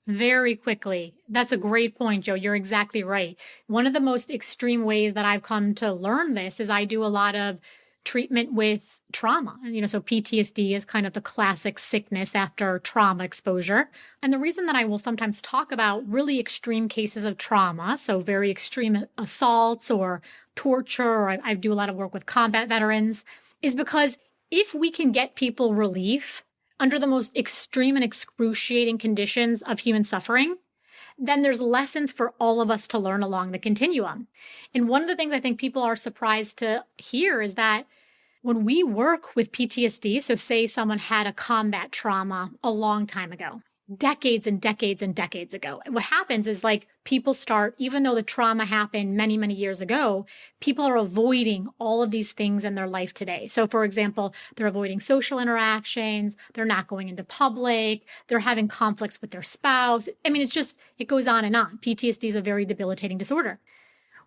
Very quickly. That's a great point, Joe. You're exactly right. One of the most extreme ways that I've come to learn this is I do a lot of treatment with trauma. So PTSD is kind of the classic sickness after trauma exposure. And the reason that I will sometimes talk about really extreme cases of trauma, so very extreme assaults or torture, or I do a lot of work with combat veterans, is because if we can get people relief under the most extreme and excruciating conditions of human suffering, then there's lessons for all of us to learn along the continuum. And one of the things I think people are surprised to hear is that when we work with PTSD, so say someone had a combat trauma a long time ago, decades and decades and decades ago, what happens is like people start, even though the trauma happened many, many years ago, people are avoiding all of these things in their life today. So for example, they're avoiding social interactions, they're not going into public, they're having conflicts with their spouse. I mean, it goes on and on. PTSD is a very debilitating disorder.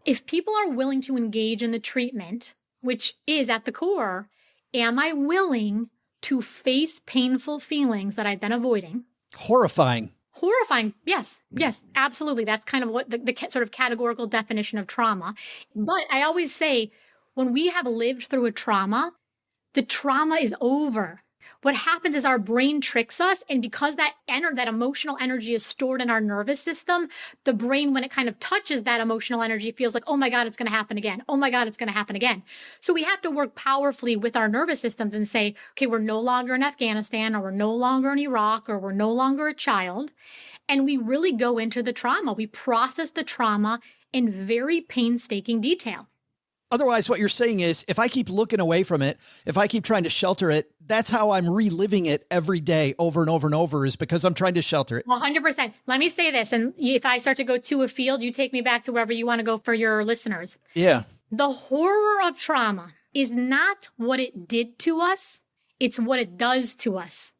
If people are willing to engage in the treatment, which is at the core, am I willing to face painful feelings that I've been avoiding? Horrifying. Yes, absolutely. That's kind of what the sort of categorical definition of trauma. But I always say, when we have lived through a trauma, the trauma is over. What happens is our brain tricks us. And because that emotional energy is stored in our nervous system, the brain, when it kind of touches that emotional energy, feels like, oh my God, it's going to happen again. Oh my God, it's going to happen again. So we have to work powerfully with our nervous systems and say, okay, we're no longer in Afghanistan, or we're no longer in Iraq, or we're no longer a child. And we really go into the trauma. We process the trauma in very painstaking detail. Otherwise, what you're saying is, if I keep looking away from it, if I keep trying to shelter it, that's how I'm reliving it every day over and over and over, is because I'm trying to shelter it. 100%. Let me say this, and if I start to go too afield, you take me back to wherever you want to go for your listeners. Yeah. The horror of trauma is not what it did to us, it's what it does to us.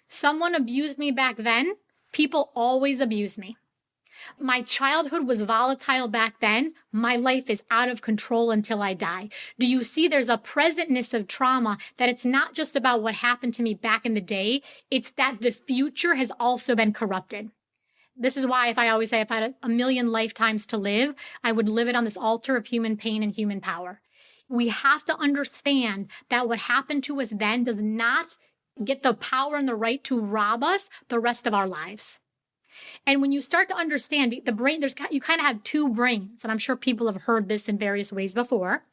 Someone abused me back then. People always abuse me. My childhood was volatile back then. My life is out of control until I die. Do you see there's a presentness of trauma that it's not just about what happened to me back in the day. It's that the future has also been corrupted. This is why if I always say if I had a million lifetimes to live, I would live it on this altar of human pain and human power. We have to understand that what happened to us then does not get the power and the right to rob us the rest of our lives. And when you start to understand the brain, you kind of have two brains, and I'm sure people have heard this in various ways before.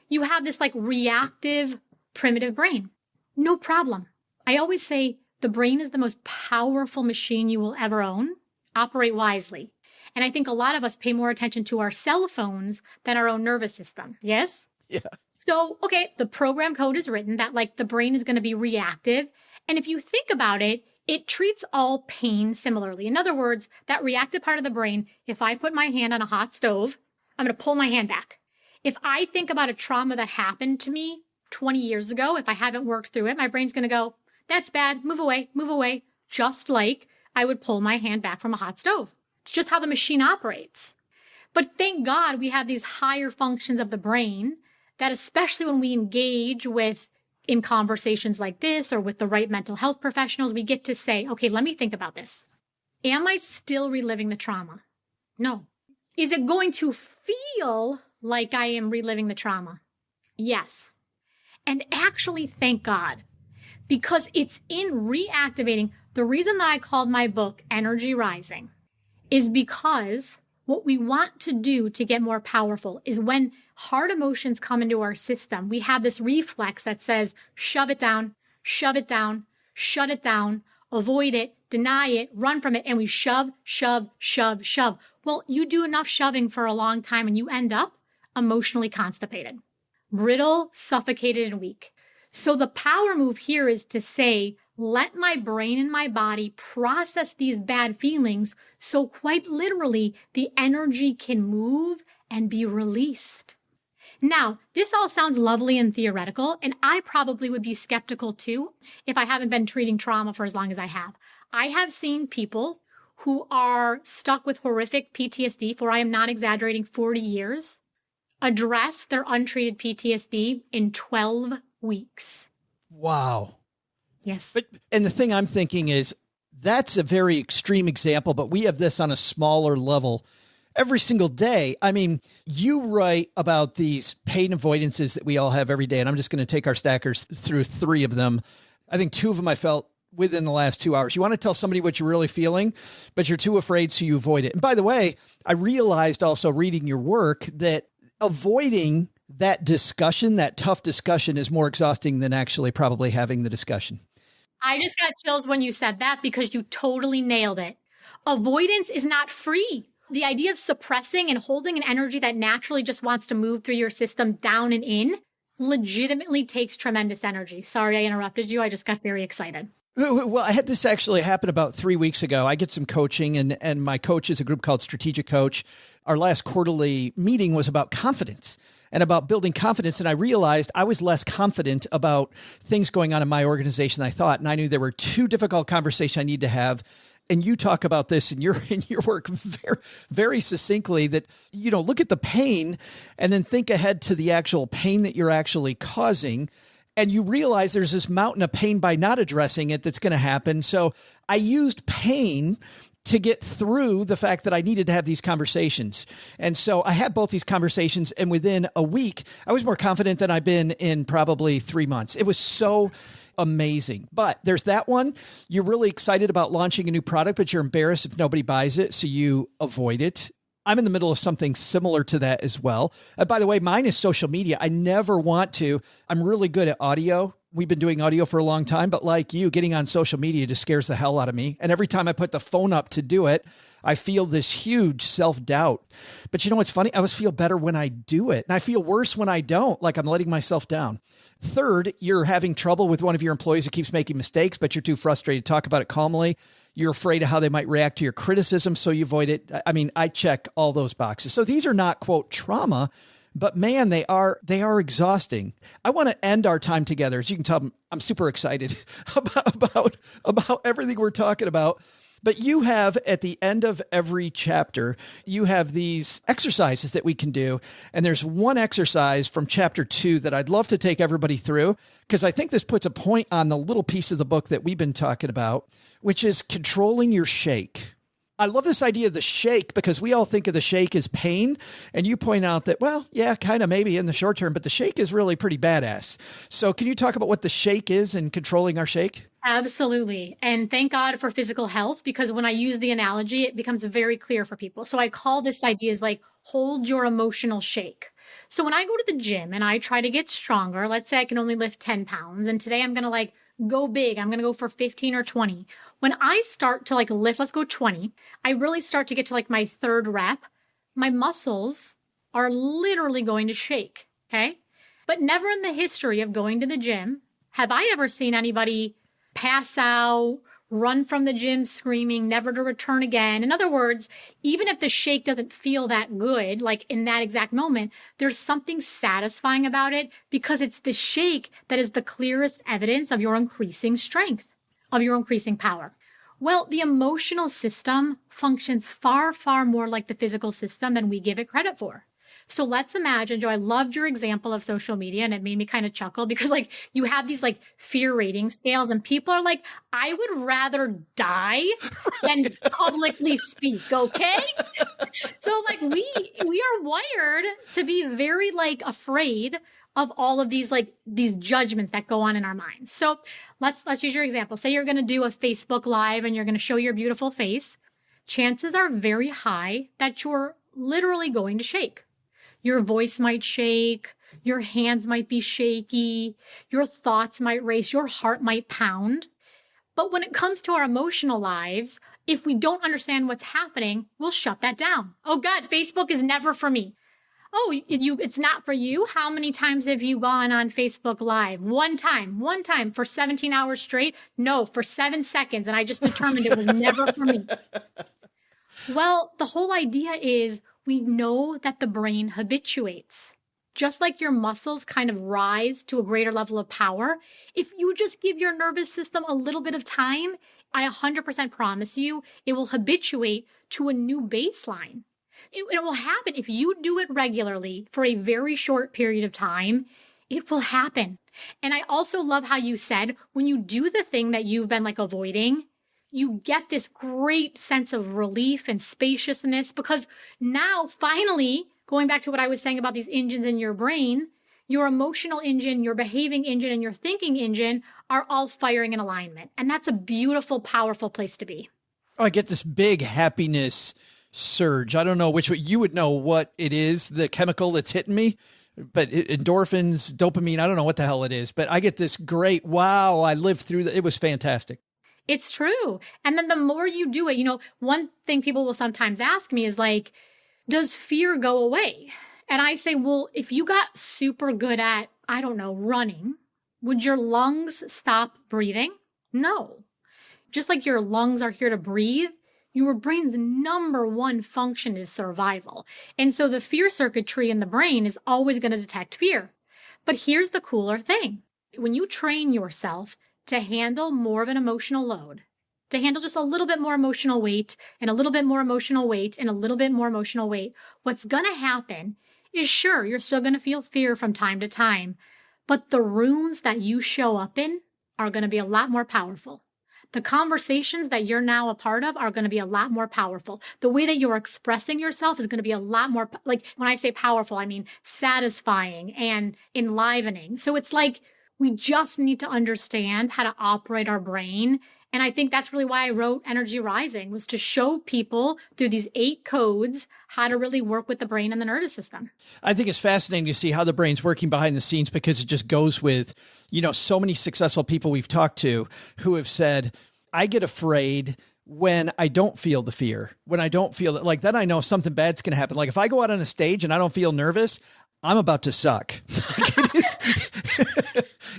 You have this like reactive, primitive brain. No problem. I always say the brain is the most powerful machine you will ever own. Operate wisely. And I think a lot of us pay more attention to our cell phones than our own nervous system. Yes? Yeah. So, okay, the program code is written that like the brain is going to be reactive. And if you think about it, it treats all pain similarly. In other words, that reactive part of the brain, if I put my hand on a hot stove, I'm going to pull my hand back. If I think about a trauma that happened to me 20 years ago, if I haven't worked through it, my brain's going to go, that's bad, move away, just like I would pull my hand back from a hot stove. It's just how the machine operates. But thank God we have these higher functions of the brain that, especially when we engage in conversations like this or with the right mental health professionals, we get to say, okay, let me think about this. Am I still reliving the trauma? No. Is it going to feel like I am reliving the trauma? Yes. And actually, thank God, because it's in reactivating. The reason that I called my book Energy Rising is because what we want to do to get more powerful is when hard emotions come into our system, we have this reflex that says, shove it down, shut it down, avoid it, deny it, run from it, and we shove. Well, you do enough shoving for a long time and you end up emotionally constipated, brittle, suffocated, and weak. So the power move here is to say, let my brain and my body process these bad feelings so quite literally the energy can move and be released. Now, this all sounds lovely and theoretical, and I probably would be skeptical too if I haven't been treating trauma for as long as I have. I have seen people who are stuck with horrific PTSD for, I am not exaggerating, 40 years, address their untreated PTSD in 12 weeks. Wow. Yes. And the thing I'm thinking is that's a very extreme example, but we have this on a smaller level every single day. I mean, you write about these pain avoidances that we all have every day, and I'm just going to take our stackers through 3 of them. I think 2 of them I felt within the last 2 hours. You want to tell somebody what you're really feeling, but you're too afraid, so you avoid it. And by the way, I realized also reading your work that avoiding that discussion, that tough discussion, is more exhausting than actually probably having the discussion. I just got chills when you said that because you totally nailed it. Avoidance is not free. The idea of suppressing and holding an energy that naturally just wants to move through your system down and in legitimately takes tremendous energy. Sorry, I interrupted you. I just got very excited. Well, I had this actually happen about 3 weeks ago. I get some coaching, and my coach is a group called Strategic Coach. Our last quarterly meeting was about confidence and about building confidence. And I realized I was less confident about things going on in my organization than I thought. And I knew there were 2 difficult conversations I need to have. And you talk about this in your work very, very succinctly, that, you know, look at the pain and then think ahead to the actual pain that you're actually causing. And you realize there's this mountain of pain by not addressing it that's going to happen. So I used pain to get through the fact that I needed to have these conversations. And so I had both these conversations, and within a week, I was more confident than I've been in probably 3 months. It was so amazing. But there's that one. You're really excited about launching a new product, but you're embarrassed if nobody buys it, so you avoid it. I'm in the middle of something similar to that as well. By the way, mine is social media. I never want to. I'm really good at audio. We've been doing audio for a long time, but like you, getting on social media just scares the hell out of me. And every time I put the phone up to do it, I feel this huge self-doubt. But you know what's funny? I always feel better when I do it. And I feel worse when I don't, like I'm letting myself down. Third, you're having trouble with one of your employees who keeps making mistakes, but you're too frustrated to talk about it calmly. You're afraid of how they might react to your criticism, so you avoid it. I mean, I check all those boxes. So these are not, quote, trauma, but man, they are exhausting. I want to end our time together. As you can tell, I'm super excited about everything we're talking about. But you have, at the end of every chapter, you have these exercises that we can do. And there's one exercise from chapter 2 that I'd love to take everybody through, because I think this puts a point on the little piece of the book that we've been talking about, which is controlling your shake. I love this idea of the shake, because we all think of the shake as pain. And you point out that, well, yeah, kind of maybe in the short term, but the shake is really pretty badass. So can you talk about what the shake is and controlling our shake? Absolutely. And thank God for physical health, because when I use the analogy, it becomes very clear for people. So I call this idea as like, hold your emotional shake. So when I go to the gym and I try to get stronger, let's say I can only lift 10 pounds. And today I'm going to like go big. I'm going to go for 15 or 20. When I start to like lift, let's go 20, I really start to get to like my 3rd rep. My muscles are literally going to shake. Okay. But never in the history of going to the gym have I ever seen anybody pass out, run from the gym screaming, never to return again. In other words, even if the shake doesn't feel that good, like in that exact moment, there's something satisfying about it, because it's the shake that is the clearest evidence of your increasing strength, of your increasing power. Well, the emotional system functions far, far more like the physical system than we give it credit for. So let's imagine, Joe, I loved your example of social media, and it made me kind of chuckle, because like you have these like fear rating scales, and people are like, I would rather die than publicly speak. Okay. So like we are wired to be very like afraid of all of these like these judgments that go on in our minds. So let's use your example. Say you're going to do a Facebook Live and you're going to show your beautiful face. Chances are very high that you're literally going to shake. Your voice might shake, your hands might be shaky, your thoughts might race, your heart might pound. But when it comes to our emotional lives, if we don't understand what's happening, we'll shut that down. Oh God, Facebook is never for me. Oh, it's not for you. How many times have you gone on Facebook Live? One time for 17 hours straight? No, for 7 seconds. And I just determined it was never for me. Well, the whole idea is we know that the brain habituates. Just like your muscles kind of rise to a greater level of power, if you just give your nervous system a little bit of time, I 100% promise you, it will habituate to a new baseline. It will happen if you do it regularly for a very short period of time. It will happen. And I also love how you said when you do the thing that you've been like avoiding, you get this great sense of relief and spaciousness because now finally, going back to what I was saying about these engines in your brain, your emotional engine, your behaving engine, and your thinking engine are all firing in alignment. And that's a beautiful, powerful place to be. Oh, I get this big happiness surge. I don't know which way you would know what it is, the chemical that's hitting me, but endorphins, dopamine, I don't know what the hell it is, but I get this great, wow, I lived through that. It was fantastic. It's true. And then the more you do it, one thing people will sometimes ask me is like, does fear go away? And I say, well, if you got super good at, I don't know, running, would your lungs stop breathing? No. Just like your lungs are here to breathe, your brain's number one function is survival. And so the fear circuitry in the brain is always going to detect fear. But here's the cooler thing. When you train yourself to handle more of an emotional load, to handle just a little bit more emotional weight and a little bit more emotional weight and a little bit more emotional weight, what's going to happen is sure, you're still going to feel fear from time to time, but the rooms that you show up in are going to be a lot more powerful. The conversations that you're now a part of are going to be a lot more powerful. The way that you're expressing yourself is going to be a lot more, like when I say powerful, I mean satisfying and enlivening. So it's like we just need to understand how to operate our brain. And I think that's really why I wrote Energy Rising, was to show people through these 8 codes how to really work with the brain and the nervous system. I think it's fascinating to see how the brain's working behind the scenes because it just goes with, so many successful people we've talked to who have said, I get afraid when I don't feel the fear, when I don't feel it, like then I know something bad's going to happen. Like if I go out on a stage and I don't feel nervous, I'm about to suck.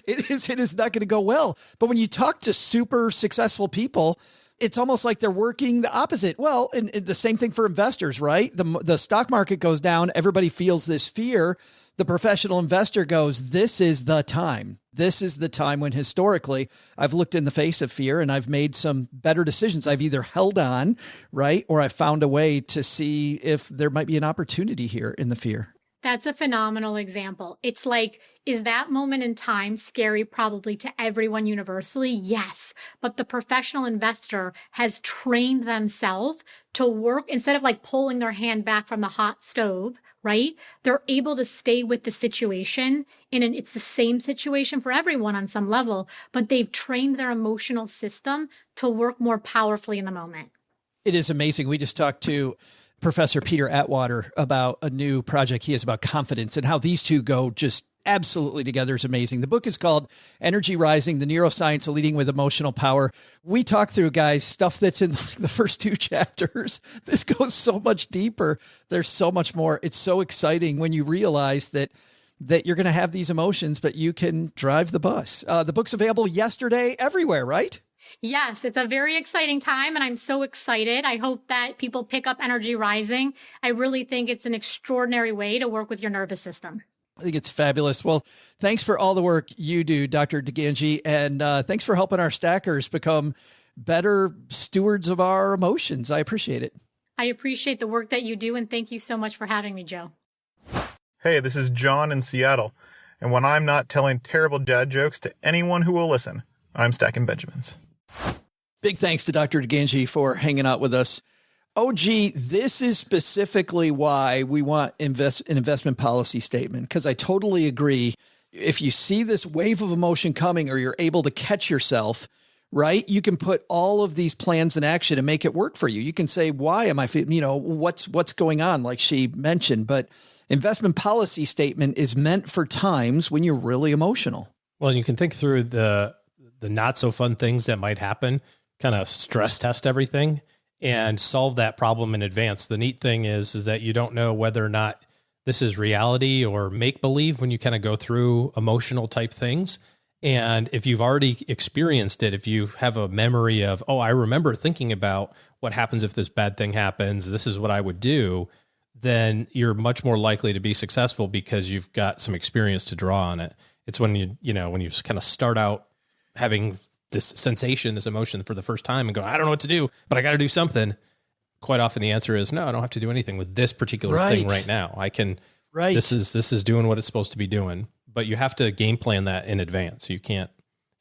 It is not going to go well. But when you talk to super successful people, it's almost like they're working the opposite. Well, and the same thing for investors, right? The stock market goes down. Everybody feels this fear. The professional investor goes, this is the time. This is the time when historically I've looked in the face of fear and I've made some better decisions. I've either held on, right? Or I've found a way to see if there might be an opportunity here in the fear. That's a phenomenal example. It's like, is that moment in time scary probably to everyone universally? Yes. But the professional investor has trained themselves to work instead of like pulling their hand back from the hot stove, right? They're able to stay with the situation it's the same situation for everyone on some level, but they've trained their emotional system to work more powerfully in the moment. It is amazing. We just talked to Professor Peter Atwater about a new project he has about confidence, and how these two go just absolutely together is amazing. The book is called Energy Rising, the Neuroscience of Leading with Emotional Power. We talk through, guys, stuff that's in the first 2 chapters. This goes so much deeper. There's so much more. It's so exciting when you realize that you're going to have these emotions, but you can drive the bus. The book's available yesterday everywhere, right? Yes, it's a very exciting time, and I'm so excited. I hope that people pick up Energy Rising. I really think it's an extraordinary way to work with your nervous system. I think it's fabulous. Well, thanks for all the work you do, Dr. DiGangi, and thanks for helping our stackers become better stewards of our emotions. I appreciate it. I appreciate the work that you do, and thank you so much for having me, Joe. Hey, this is John in Seattle, and when I'm not telling terrible dad jokes to anyone who will listen, I'm stacking Benjamins. Big thanks to Dr. DiGangi for hanging out with us. OG, this is specifically why we want an investment policy statement, because I totally agree. If you see this wave of emotion coming or you're able to catch yourself, right, you can put all of these plans in action and make it work for you. You can say, why am I feeling, what's going on, like she mentioned. But investment policy statement is meant for times when you're really emotional. Well, you can think through the not so fun things that might happen, kind of stress test everything and solve that problem in advance. The neat thing is that you don't know whether or not this is reality or make believe when you kind of go through emotional type things. And if you've already experienced it, if you have a memory of, oh, I remember thinking about what happens if this bad thing happens, this is what I would do, then you're much more likely to be successful because you've got some experience to draw on it. It's when when you kind of start out having this sensation, this emotion for the first time and go, I don't know what to do, but I got to do something. Quite often the answer is, no, I don't have to do anything with this particular thing right now. I can, this is doing what it's supposed to be doing. But you have to game plan that in advance. You can't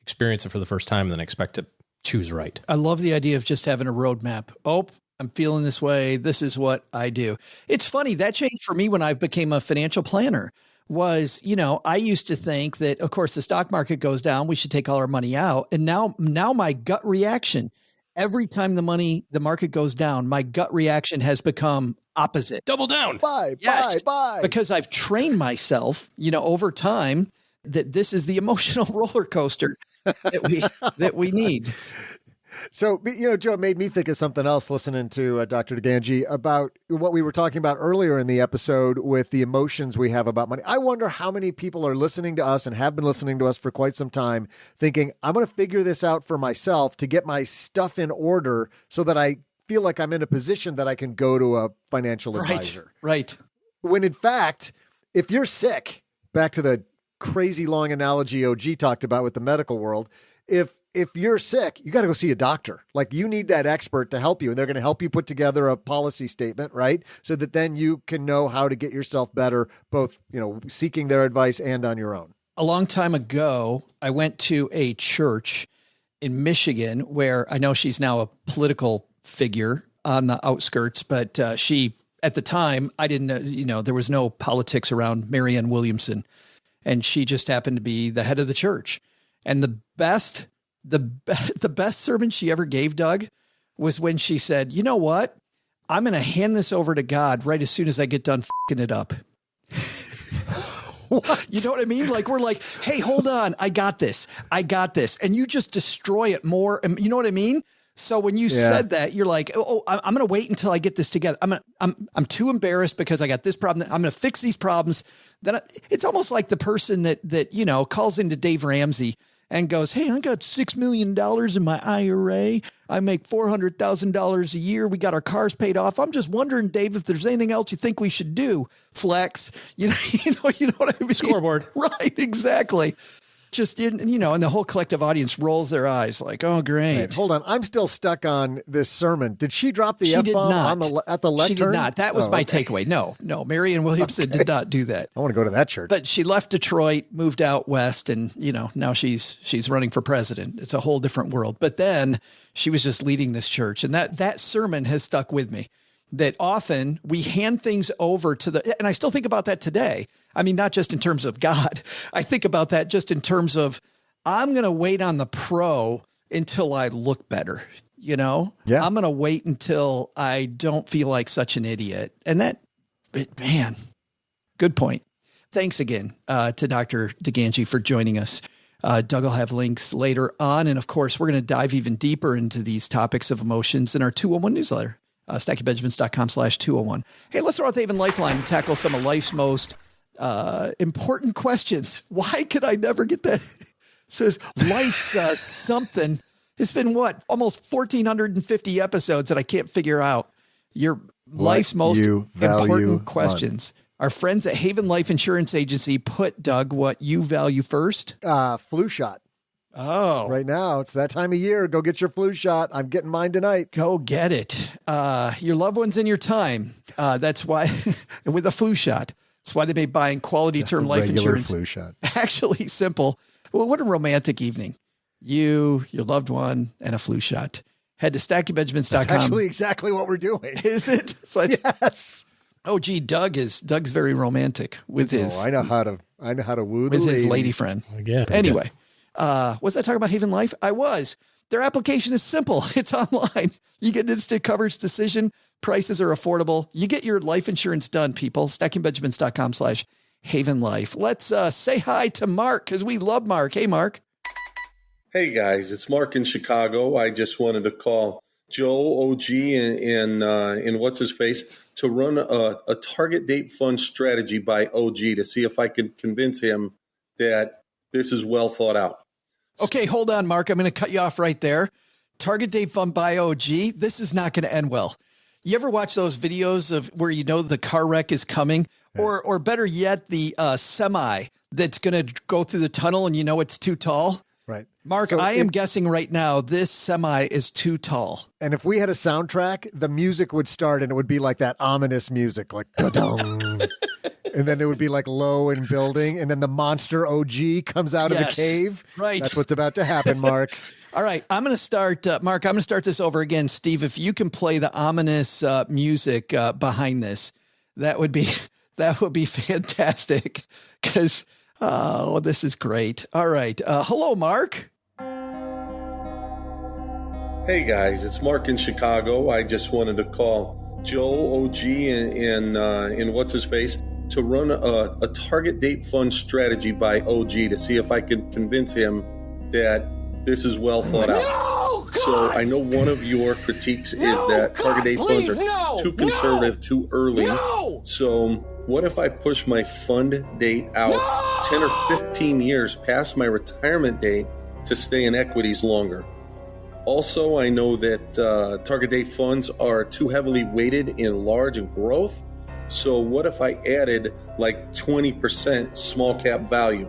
experience it for the first time and then expect to choose right. I love the idea of just having a roadmap. Oh, I'm feeling this way. This is what I do. It's funny. That changed for me when I became a financial planner. Was, I used to think that, of course, the stock market goes down, we should take all our money out. And now my gut reaction, every time the market goes down, my gut reaction has become opposite. Double down. Buy. Because I've trained myself, over time, that this is the emotional roller coaster that we need. So, Joe, it made me think of something else listening to Dr. DiGangi about what we were talking about earlier in the episode with the emotions we have about money. I wonder how many people are listening to us and have been listening to us for quite some time thinking, I'm going to figure this out for myself to get my stuff in order so that I feel like I'm in a position that I can go to a financial advisor. Right. When in fact, if you're sick, back to the crazy long analogy OG talked about with the medical world, if you're sick, you got to go see a doctor. Like, you need that expert to help you, and they're going to help you put together a policy statement, right? So that then you can know how to get yourself better, both, seeking their advice and on your own. A long time ago, I went to a church in Michigan where I know she's now a political figure on the outskirts, but she, at the time, I didn't know, there was no politics around Marianne Williamson, and she just happened to be the head of the church. And the best sermon she ever gave, Doug, was when she said, you know what? I'm going to hand this over to God right as soon as I get done fucking it up. What? You know what I mean? Like, we're like, hey, hold on. I got this. And you just destroy it more. You know what I mean? So when you said that, you're like, I'm going to wait until I get this together. I'm too embarrassed because I got this problem. I'm going to fix these problems. Then it's almost like the person that calls into Dave Ramsey and goes, hey, I got $6 million in my IRA. I make $400,000 a year. We got our cars paid off. I'm just wondering, Dave, if there's anything else you think we should do. Flex, you know what I mean? Scoreboard. Right, exactly. Just and the whole collective audience rolls their eyes like, oh, great. Wait, hold on. I'm still stuck on this sermon. Did she drop the F-bomb at the lectern? She did not. That was my takeaway. No, Marianne Williamson did not do that. I want to go to that church. But she left Detroit, moved out west, and, now she's running for president. It's a whole different world. But then she was just leading this church. And that sermon has stuck with me. That often we hand things over and I still think about that today. I mean, not just in terms of God. I think about that just in terms of, I'm going to wait on the pro until I look better. Yeah. I'm going to wait until I don't feel like such an idiot. And man, good point. Thanks again to Dr. DiGangi for joining us. Doug will have links later on. And of course, we're going to dive even deeper into these topics of emotions in our 201 newsletter. StackingBenjamins.com/201. Hey, let's throw out the Haven Lifeline and tackle some of life's most important questions. Why could I never get that? Says life's something. It's been almost 1,450 episodes that I can't figure out. Your life's most important questions. Our friends at Haven Life Insurance Agency put, Doug, what you value first? Flu shot. Oh, right now it's that time of year. Go get your flu shot. I'm getting mine tonight. Go get it. Your loved ones in your time. That's why with a flu shot, that's why they may buy quality term life insurance. Flu shot. Actually simple. Well, what a romantic evening. You, your loved one, and a flu shot. Head to StackingBenjamins.com. That's actually exactly what we're doing. Is it? It's like, yes. Oh, gee, Doug's very romantic with his. I know how to woo with his lady friend. Again. Anyway. Was I talking about Haven Life? I was. Their application is simple. It's online. You get an instant coverage decision. Prices are affordable. You get your life insurance done, people. StackingBenjamins.com/Haven Life. Let's say hi to Mark because we love Mark. Hey, Mark. Hey, guys. It's Mark in Chicago. I just wanted to call Joe, OG, and what's his face to run a target date fund strategy by OG to see if I can convince him that this is well thought out. Okay, hold on, Mark. I'm going to cut you off right there. Target date fund by OG. This is not going to end well. You ever watch those videos of where you know the car wreck is coming, or better yet, the semi that's going to go through the tunnel and you know it's too tall? Right. Mark, I am guessing right now this semi is too tall. And if we had a soundtrack, the music would start and it would be like that ominous music, like da-dong. And then it would be like low and building. And then the monster OG comes out of the cave. Right. That's what's about to happen, Mark. All right. I'm going to start, Mark, I'm going to start this over again. Steve, if you can play the ominous music behind this, that would be fantastic. Because, this is great. All right. Hello, Mark. Hey guys, it's Mark in Chicago. I just wanted to call Joe, OG, and what's his face to run a target date fund strategy by OG to see if I can convince him that this is well thought out. No, so I know one of your critiques is that target date funds are too conservative, too early. So what if I push my fund date out 10 or 15 years past my retirement date to stay in equities longer? Also, I know that target date funds are too heavily weighted in large and growth. So what if I added like 20% small cap value?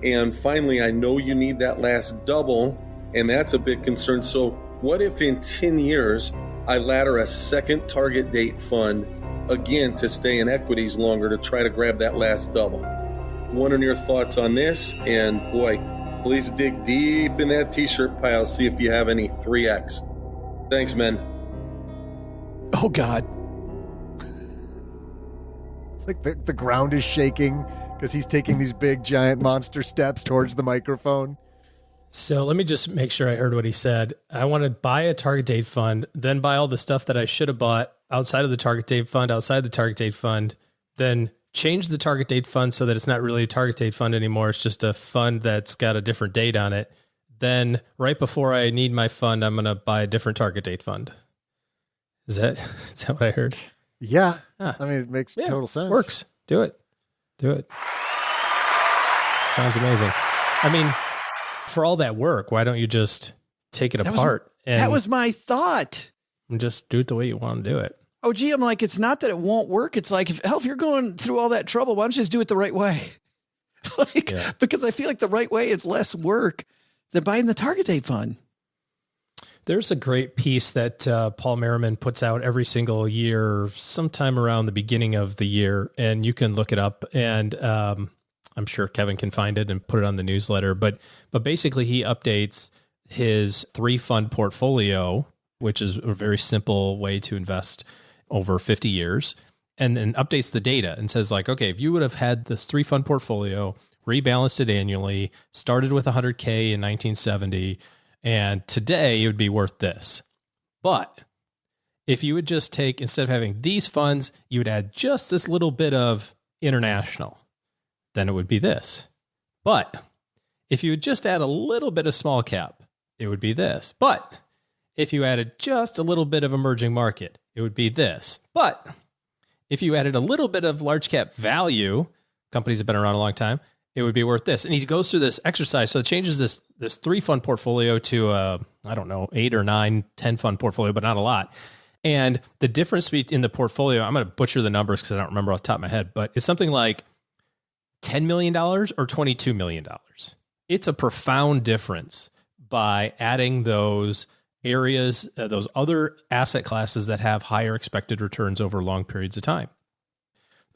And finally, I know you need that last double, and that's a big concern. So what if in 10 years, I ladder a second target date fund again to stay in equities longer to try to grab that last double? What are your thoughts on this? And boy, please dig deep in that t-shirt pile, see if you have any 3X. Thanks, man. Oh, God. Like the ground is shaking because he's taking these big, giant monster steps towards the microphone. So let me just make sure I heard what he said. I want to buy a target date fund, then buy all the stuff that I should have bought outside of the target date fund, then change the target date fund so that it's not really a target date fund anymore. It's just a fund that's got a different date on it. Then right before I need my fund, I'm going to buy a different target date fund. Is that what I heard? Yeah. I mean, it makes total sense. Works. Do it. Sounds amazing. I mean, for all that work, why don't you just take it apart? That was my thought. And just do it the way you want to do it. Oh, gee, I'm like, it's not that it won't work. It's like, if you're going through all that trouble, why don't you just do it the right way? Because I feel like the right way is less work than buying the target date fund. There's a great piece that Paul Merriman puts out every single year, sometime around the beginning of the year, and you can look it up. And I'm sure Kevin can find it and put it on the newsletter. But basically, he updates his 3-fund portfolio, which is a very simple way to invest over 50 years, and then updates the data and says like, okay, if you would have had this 3-fund portfolio, rebalanced it annually, started with 100K in 1970, and today it would be worth this. But if you would just take, instead of having these funds, you would add just this little bit of international, then it would be this. But if you would just add a little bit of small cap, it would be this. But if you added just a little bit of emerging market, it would be this. But if you added a little bit of large cap value, companies have been around a long time, it would be worth this. And he goes through this exercise. So it changes this 3-fund portfolio to a, 8 or 9, 10-fund portfolio, but not a lot. And the difference in the portfolio, I'm going to butcher the numbers because I don't remember off the top of my head, but it's something like $10 million or $22 million. It's a profound difference by adding those areas, those other asset classes that have higher expected returns over long periods of time.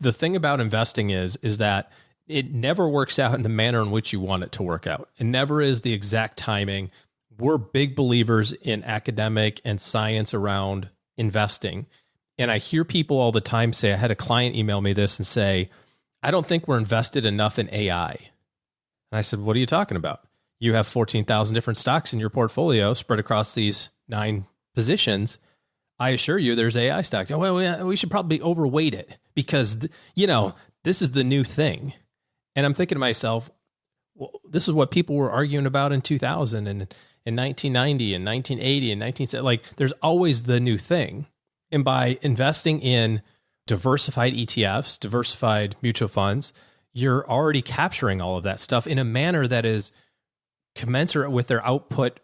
The thing about investing is that it never works out in the manner in which you want it to work out. It never is the exact timing. We're big believers in academic and science around investing. And I hear people all the time say, I had a client email me this and say, I don't think we're invested enough in AI. And I said, what are you talking about? You have 14,000 different stocks in your portfolio spread across these 9 positions. I assure you there's AI stocks. Well, we should probably overweight it because, this is the new thing. And I'm thinking to myself, well, this is what people were arguing about in 2000 and in 1990 and 1980 and 1970. Like, there's always the new thing. And by investing in diversified ETFs, diversified mutual funds, you're already capturing all of that stuff in a manner that is commensurate with their output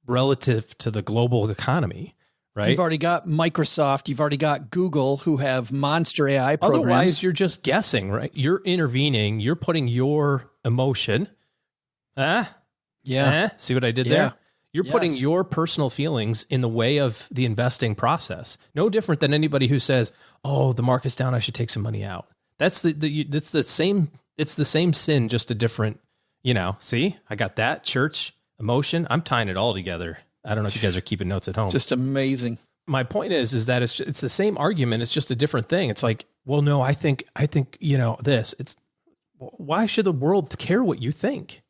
relative to the global economy, right? You've already got Microsoft, you've already got Google, who have monster AI programs. Otherwise, you're just guessing, right? You're intervening, you're putting your emotion. See what I did there? You're putting your personal feelings in the way of the investing process. No different than anybody who says, "Oh, the market's down, I should take some money out." That's it's the same sin, just a different, see, I got that church emotion. I'm tying it all together. I don't know if you guys are keeping notes at home. Just amazing. My point is that it's the same argument. It's just a different thing. It's like, well, no, I think, this, why should the world care what you think?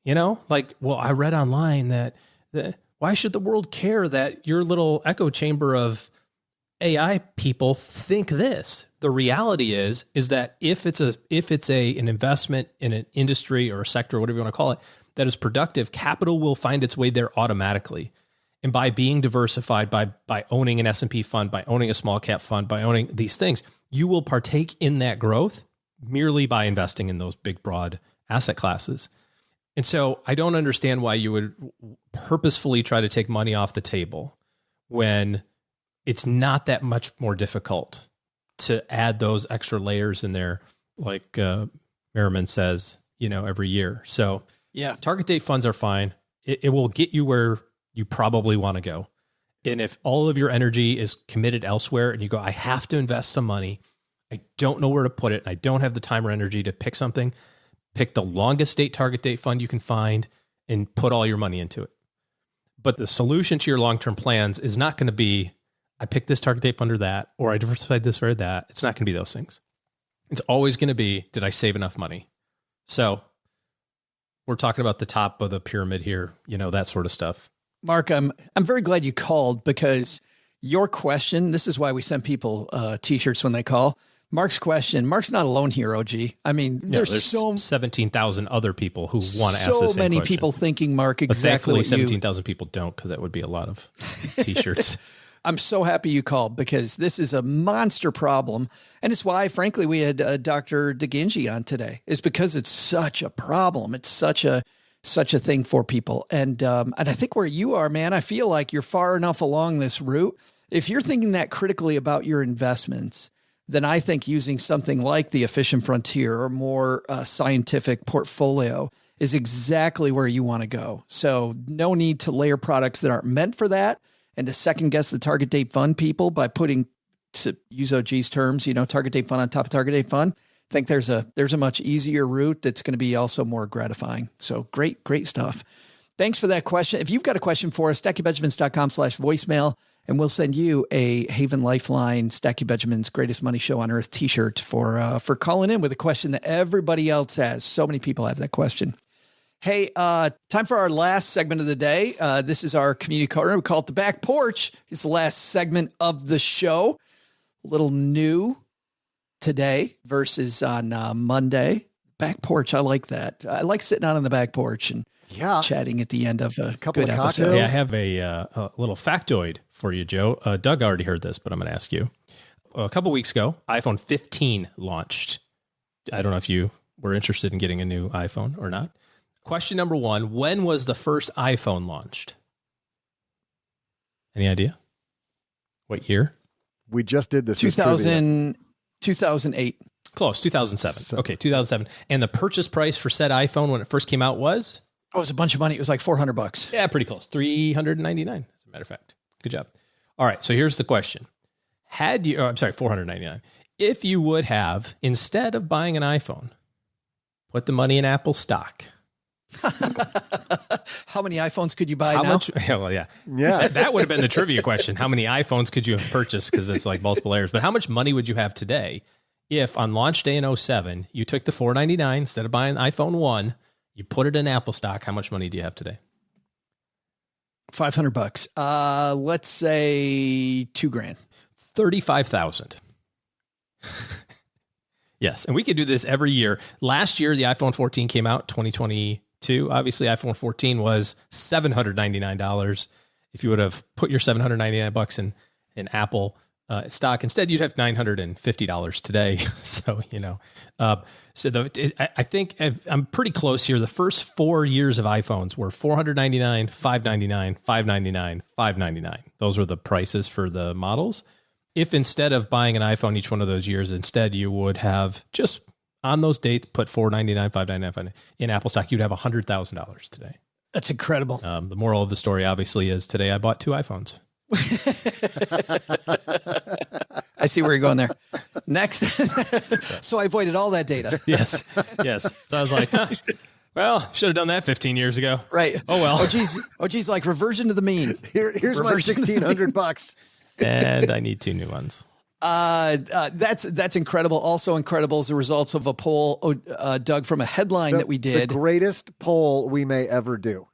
Like, well, I read online that why should the world care that your little echo chamber of AI people think this? The reality is that if it's an investment in an industry or a sector, or whatever you want to call it, that is productive, capital will find its way there automatically. And by being diversified, by owning an S&P fund, by owning a small cap fund, by owning these things, you will partake in that growth merely by investing in those big, broad asset classes. And so I don't understand why you would purposefully try to take money off the table when it's not that much more difficult to add those extra layers in there, like Merriman says, every year. So yeah, target date funds are fine. It will get you where you probably want to go. And if all of your energy is committed elsewhere and you go, I have to invest some money, I don't know where to put it, I don't have the time or energy to pick something, pick the longest date target date fund you can find and put all your money into it. But the solution to your long-term plans is not going to be, I picked this target date fund or that, or I diversified this or that. It's not going to be those things. It's always going to be, did I save enough money? So we're talking about the top of the pyramid here, that sort of stuff. Mark, I'm very glad you called, because your question, this is why we send people t-shirts when they call. Mark's question, Mark's not alone here, OG. I mean, there's so 17,000 other people who want to ask the same question. So many people thinking, Mark, exactly what 17,000 people don't, because that would be a lot of t-shirts. I'm so happy you called, because this is a monster problem. And it's why, frankly, we had Dr. DiGangi on today, is because it's such a problem. It's such a thing for people. And I think where you are, man, I feel like you're far enough along this route. If you're thinking that critically about your investments, then I think using something like the Efficient Frontier or more scientific portfolio is exactly where you want to go. So no need to layer products that aren't meant for that, and to second guess the target date fund people by putting, to use OG's terms, target date fund on top of target date fund. I think there's a much easier route that's going to be also more gratifying. So great stuff. Thanks for that question. If you've got a question for us, StackyBenjamins.com/voicemail, and we'll send you a Haven Lifeline Stacky Benjamin's Greatest Money Show on Earth t-shirt for calling in with a question that everybody else has. So many people have that question. Hey, time for our last segment of the day. This is our community corner. We call it the Back Porch. It's the last segment of the show. A little new today versus on Monday. Back porch, I like that. I like sitting out on the back porch and chatting at the end of a couple good of episode. Yeah, I have a little factoid for you, Joe. Doug already heard this, but I'm going to ask you. A couple weeks ago, iPhone 15 launched. I don't know if you were interested in getting a new iPhone or not. Question number one, when was the first iPhone launched? Any idea? What year? We just did this. 2008. Close, 2007. Okay, 2007. And the purchase price for said iPhone when it first came out was? Oh, it was a bunch of money. It was like $400. Yeah, pretty close. $399, as a matter of fact. Good job. All right, so here's the question. $499. If you would have, instead of buying an iPhone, put the money in Apple stock. How many iPhones could you buy now? Much? Well, yeah. That would have been the trivia question. How many iPhones could you have purchased? Because it's like multiple layers. But how much money would you have today if on launch day in 2007, you took the $499 instead of buying iPhone 1, you put it in Apple stock? How much money do you have today? $500. Let's say $2,000. $35,000. Yes. And we could do this every year. Last year, the iPhone 14 came out, 2022. Obviously, iPhone 14 was $799. If you would have put your $799 in Apple stock, instead, you'd have $950 today. So, I think I'm pretty close here. The first 4 years of iPhones were $499, $599, $599, $599. Those were the prices for the models. If instead of buying an iPhone each one of those years, instead you would have just on those dates put $499, $599, $599 in Apple stock, you'd have $100,000 today. That's incredible. The moral of the story obviously is today I bought 2 iPhones. I see where you're going there. Next. So I avoided all that data. Yes. So I was like, well, should have done that 15 years ago. Right. Oh, well. Oh, geez, like reversion to the mean. Here's my $1,600. And I need 2 new ones. That's incredible. Also incredible is the results of a poll, Doug, from a headline that we did. The greatest poll we may ever do.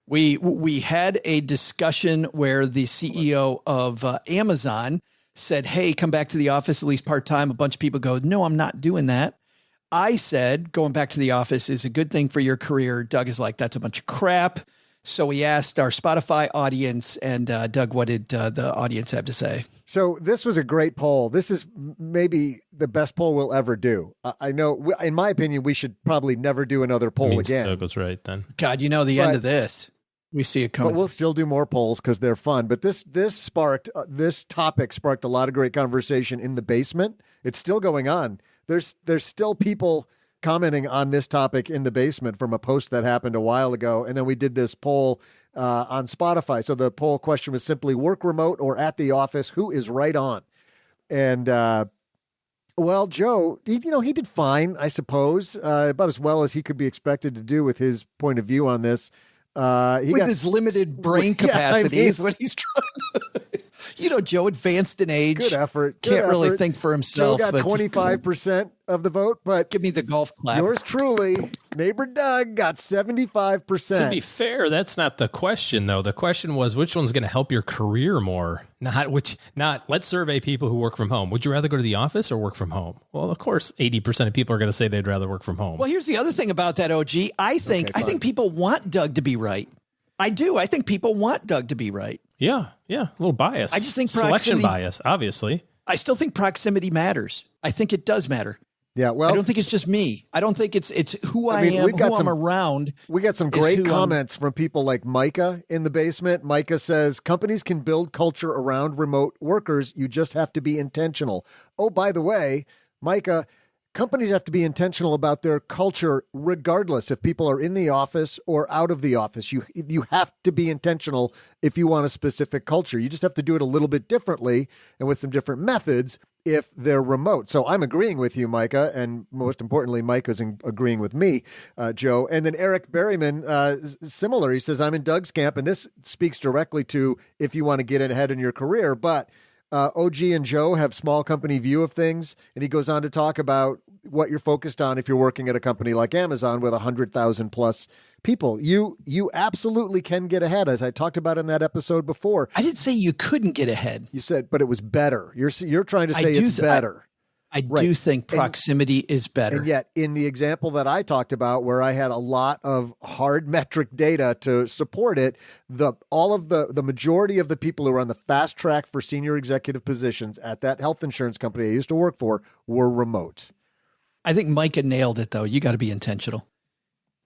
We had a discussion where the CEO of Amazon said, hey, come back to the office at least part-time. A bunch of people go, no, I'm not doing that. I said, going back to the office is a good thing for your career. Doug is like, that's a bunch of crap. So we asked our Spotify audience, and Doug, what did the audience have to say? So this was a great poll. This is maybe the best poll we'll ever do. I know, in my opinion, we should probably never do another poll again. Doug was right then. God, the end of this. We see it coming. But we'll still do more polls because they're fun. But this topic sparked a lot of great conversation in the basement. It's still going on. There's still people commenting on this topic in the basement from a post that happened a while ago. And then we did this poll on Spotify. So the poll question was simply work remote or at the office. Who is right on? And, well, Joe, he did fine, I suppose, about as well as he could be expected to do with his point of view on this. His limited brain capacity is what he's trying to. Joe advanced in age. Good effort. Can't really think for himself. Joe got 25% of the vote, but give me the golf clap. Yours truly, neighbor Doug, got 75%. To be fair, that's not the question, though. The question was which one's going to help your career more. Not let's survey people who work from home. Would you rather go to the office or work from home? Well, of course, 80% of people are going to say they'd rather work from home. Well, here's the other thing about that, OG. I think people want Doug to be right. I do. I think people want Doug to be right. Yeah. A little bias. I just think selection bias, obviously. I still think proximity matters. I think it does matter. Yeah, well, I don't think it's just me. I don't think it's who I am, I'm around. We got some great comments from people like Micah in the basement. Micah says, companies can build culture around remote workers. You just have to be intentional. Oh, by the way, Micah, companies have to be intentional about their culture regardless if people are in the office or out of the office. You have to be intentional if you want a specific culture. You just have to do it a little bit differently and with some different methods if they're remote. So I'm agreeing with you, Micah, and most importantly, Micah's agreeing with me, Joe. And then Eric Berryman, similar. He says, I'm in Doug's camp, and this speaks directly to if you want to get ahead in your career, but OG and Joe have small company view of things, and he goes on to talk about what you're focused on if you're working at a company like Amazon with 100,000 plus people. You absolutely can get ahead, as I talked about in that episode before. I didn't say you couldn't get ahead. You said, but it was better. You're trying to say it's better. I do think proximity is better. And yet, in the example that I talked about, where I had a lot of hard metric data to support it, the majority of the people who were on the fast track for senior executive positions at that health insurance company I used to work for were remote. I think Micah nailed it, though. You got to be intentional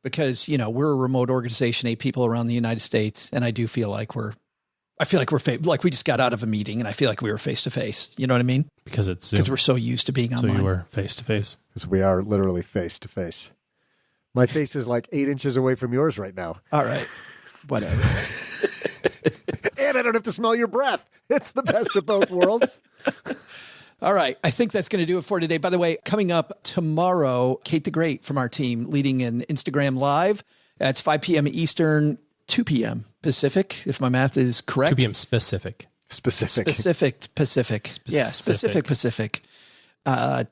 because, we're a remote organization, 8 people around the United States. And I do feel like we just got out of a meeting and I feel like we were face to face. You know what I mean? Because it's Zoom. We're so used to being online. So you were face to face. Because we are literally face to face. My face is like 8 inches away from yours right now. All right. Whatever. And I don't have to smell your breath. It's the best of both worlds. All right. I think that's going to do it for today. By the way, coming up tomorrow, Kate the Great from our team leading an Instagram Live. It's 5 p.m. Eastern, 2 p.m. Pacific, if my math is correct. 2 p.m. Specific. Yeah, specific Pacific.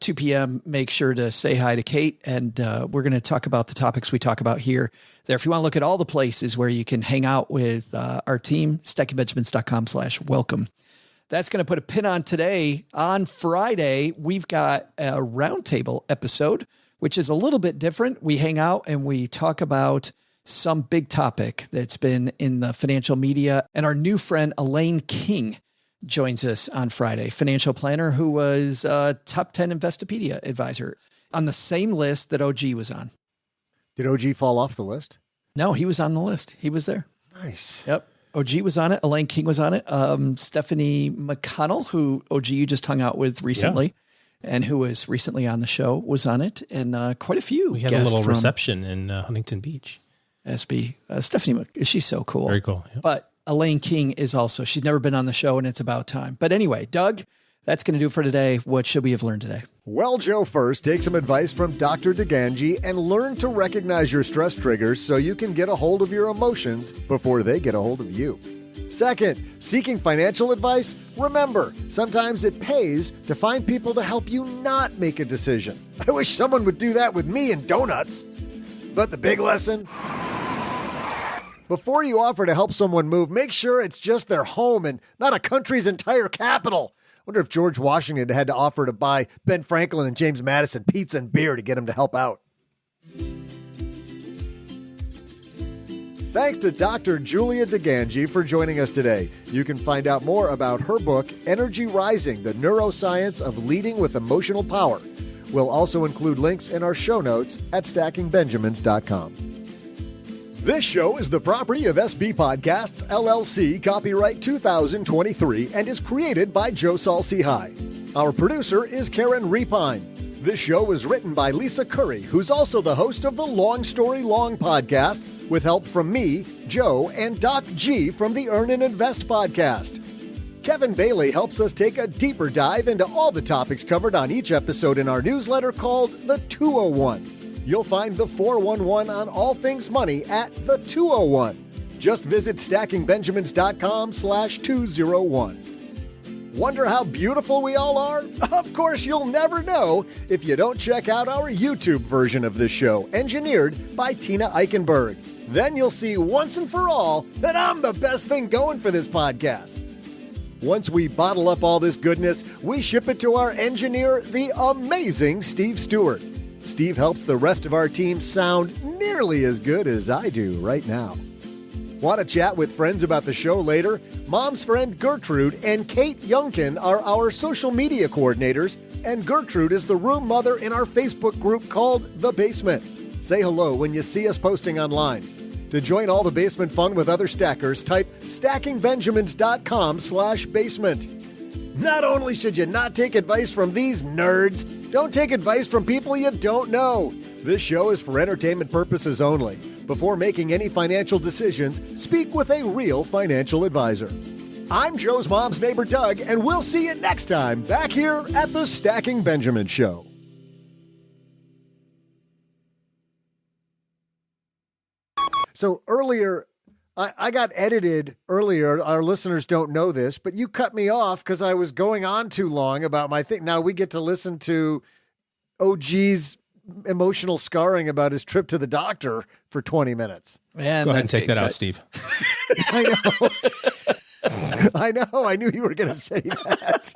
2 p.m. Make sure to say hi to Kate, and we're going to talk about the topics we talk about here. There, if you want to look at all the places where you can hang out with our team, stackingbenjamins.com/welcome. that's going to put a pin on today. On Friday, we've got a roundtable episode, which is a little bit different. We hang out and we talk about some big topic that's been in the financial media. And our new friend, Elaine King, joins us on Friday, financial planner who was a top 10 Investopedia advisor on the same list that OG was on. Did OG fall off the list? No, he was on the list. He was there. Nice. Yep. OG was on it. Elaine King was on it. Stephanie McConnell, who OG you just hung out with recently and who was recently on the show, was on it. And quite a few. We had a little reception in Huntington Beach. SB. Stephanie, she's so cool. Very cool. Yep. But Elaine King is also, she's never been on the show and it's about time. But anyway, Doug, that's going to do it for today. What should we have learned today? Well, Joe, first, take some advice from Dr. DiGangi and learn to recognize your stress triggers so you can get a hold of your emotions before they get a hold of you. Second, seeking financial advice? Remember, sometimes it pays to find people to help you not make a decision. I wish someone would do that with me and donuts. But the big lesson? Before you offer to help someone move, make sure it's just their home and not a country's entire capital. Wonder if George Washington had to offer to buy Ben Franklin and James Madison pizza and beer to get him to help out. Thanks to Dr. Julia DiGangi for joining us today. You can find out more about her book, Energy Rising, The Neuroscience of Leading with Emotional Power. We'll also include links in our show notes at stackingbenjamins.com. This show is the property of SB Podcasts, LLC, copyright 2023, and is created by Joe Saul-Sehy. Our producer is Karen Repine. This show was written by Lisa Curry, who's also the host of the Long Story Long podcast, with help from me, Joe, and Doc G from the Earn and Invest podcast. Kevin Bailey helps us take a deeper dive into all the topics covered on each episode in our newsletter called The 201. You'll find the 411 on all things money at the 201. Just visit stackingbenjamins.com/201. Wonder how beautiful we all are? Of course, you'll never know if you don't check out our YouTube version of this show, engineered by Tina Eichenberg. Then you'll see once and for all that I'm the best thing going for this podcast. Once we bottle up all this goodness, we ship it to our engineer, the amazing Steve Stewart. Steve helps the rest of our team sound nearly as good as I do right now. Want to chat with friends about the show later? Mom's friend Gertrude and Kate Youngkin are our social media coordinators, and Gertrude is the room mother in our Facebook group called The Basement. Say hello when you see us posting online. To join all the basement fun with other stackers, type stackingbenjamins.com/basement. Not only should you not take advice from these nerds, don't take advice from people you don't know. This show is for entertainment purposes only. Before making any financial decisions, speak with a real financial advisor. I'm Joe's mom's neighbor, Doug, and we'll see you next time back here at the Stacking Benjamin Show. So earlier, I got edited earlier. Our listeners don't know this, but you cut me off because I was going on too long about my thing. Now we get to listen to OG's emotional scarring about his trip to the doctor for 20 minutes. Man, go ahead and take that out, Steve. I know. I know. I knew you were going to say that.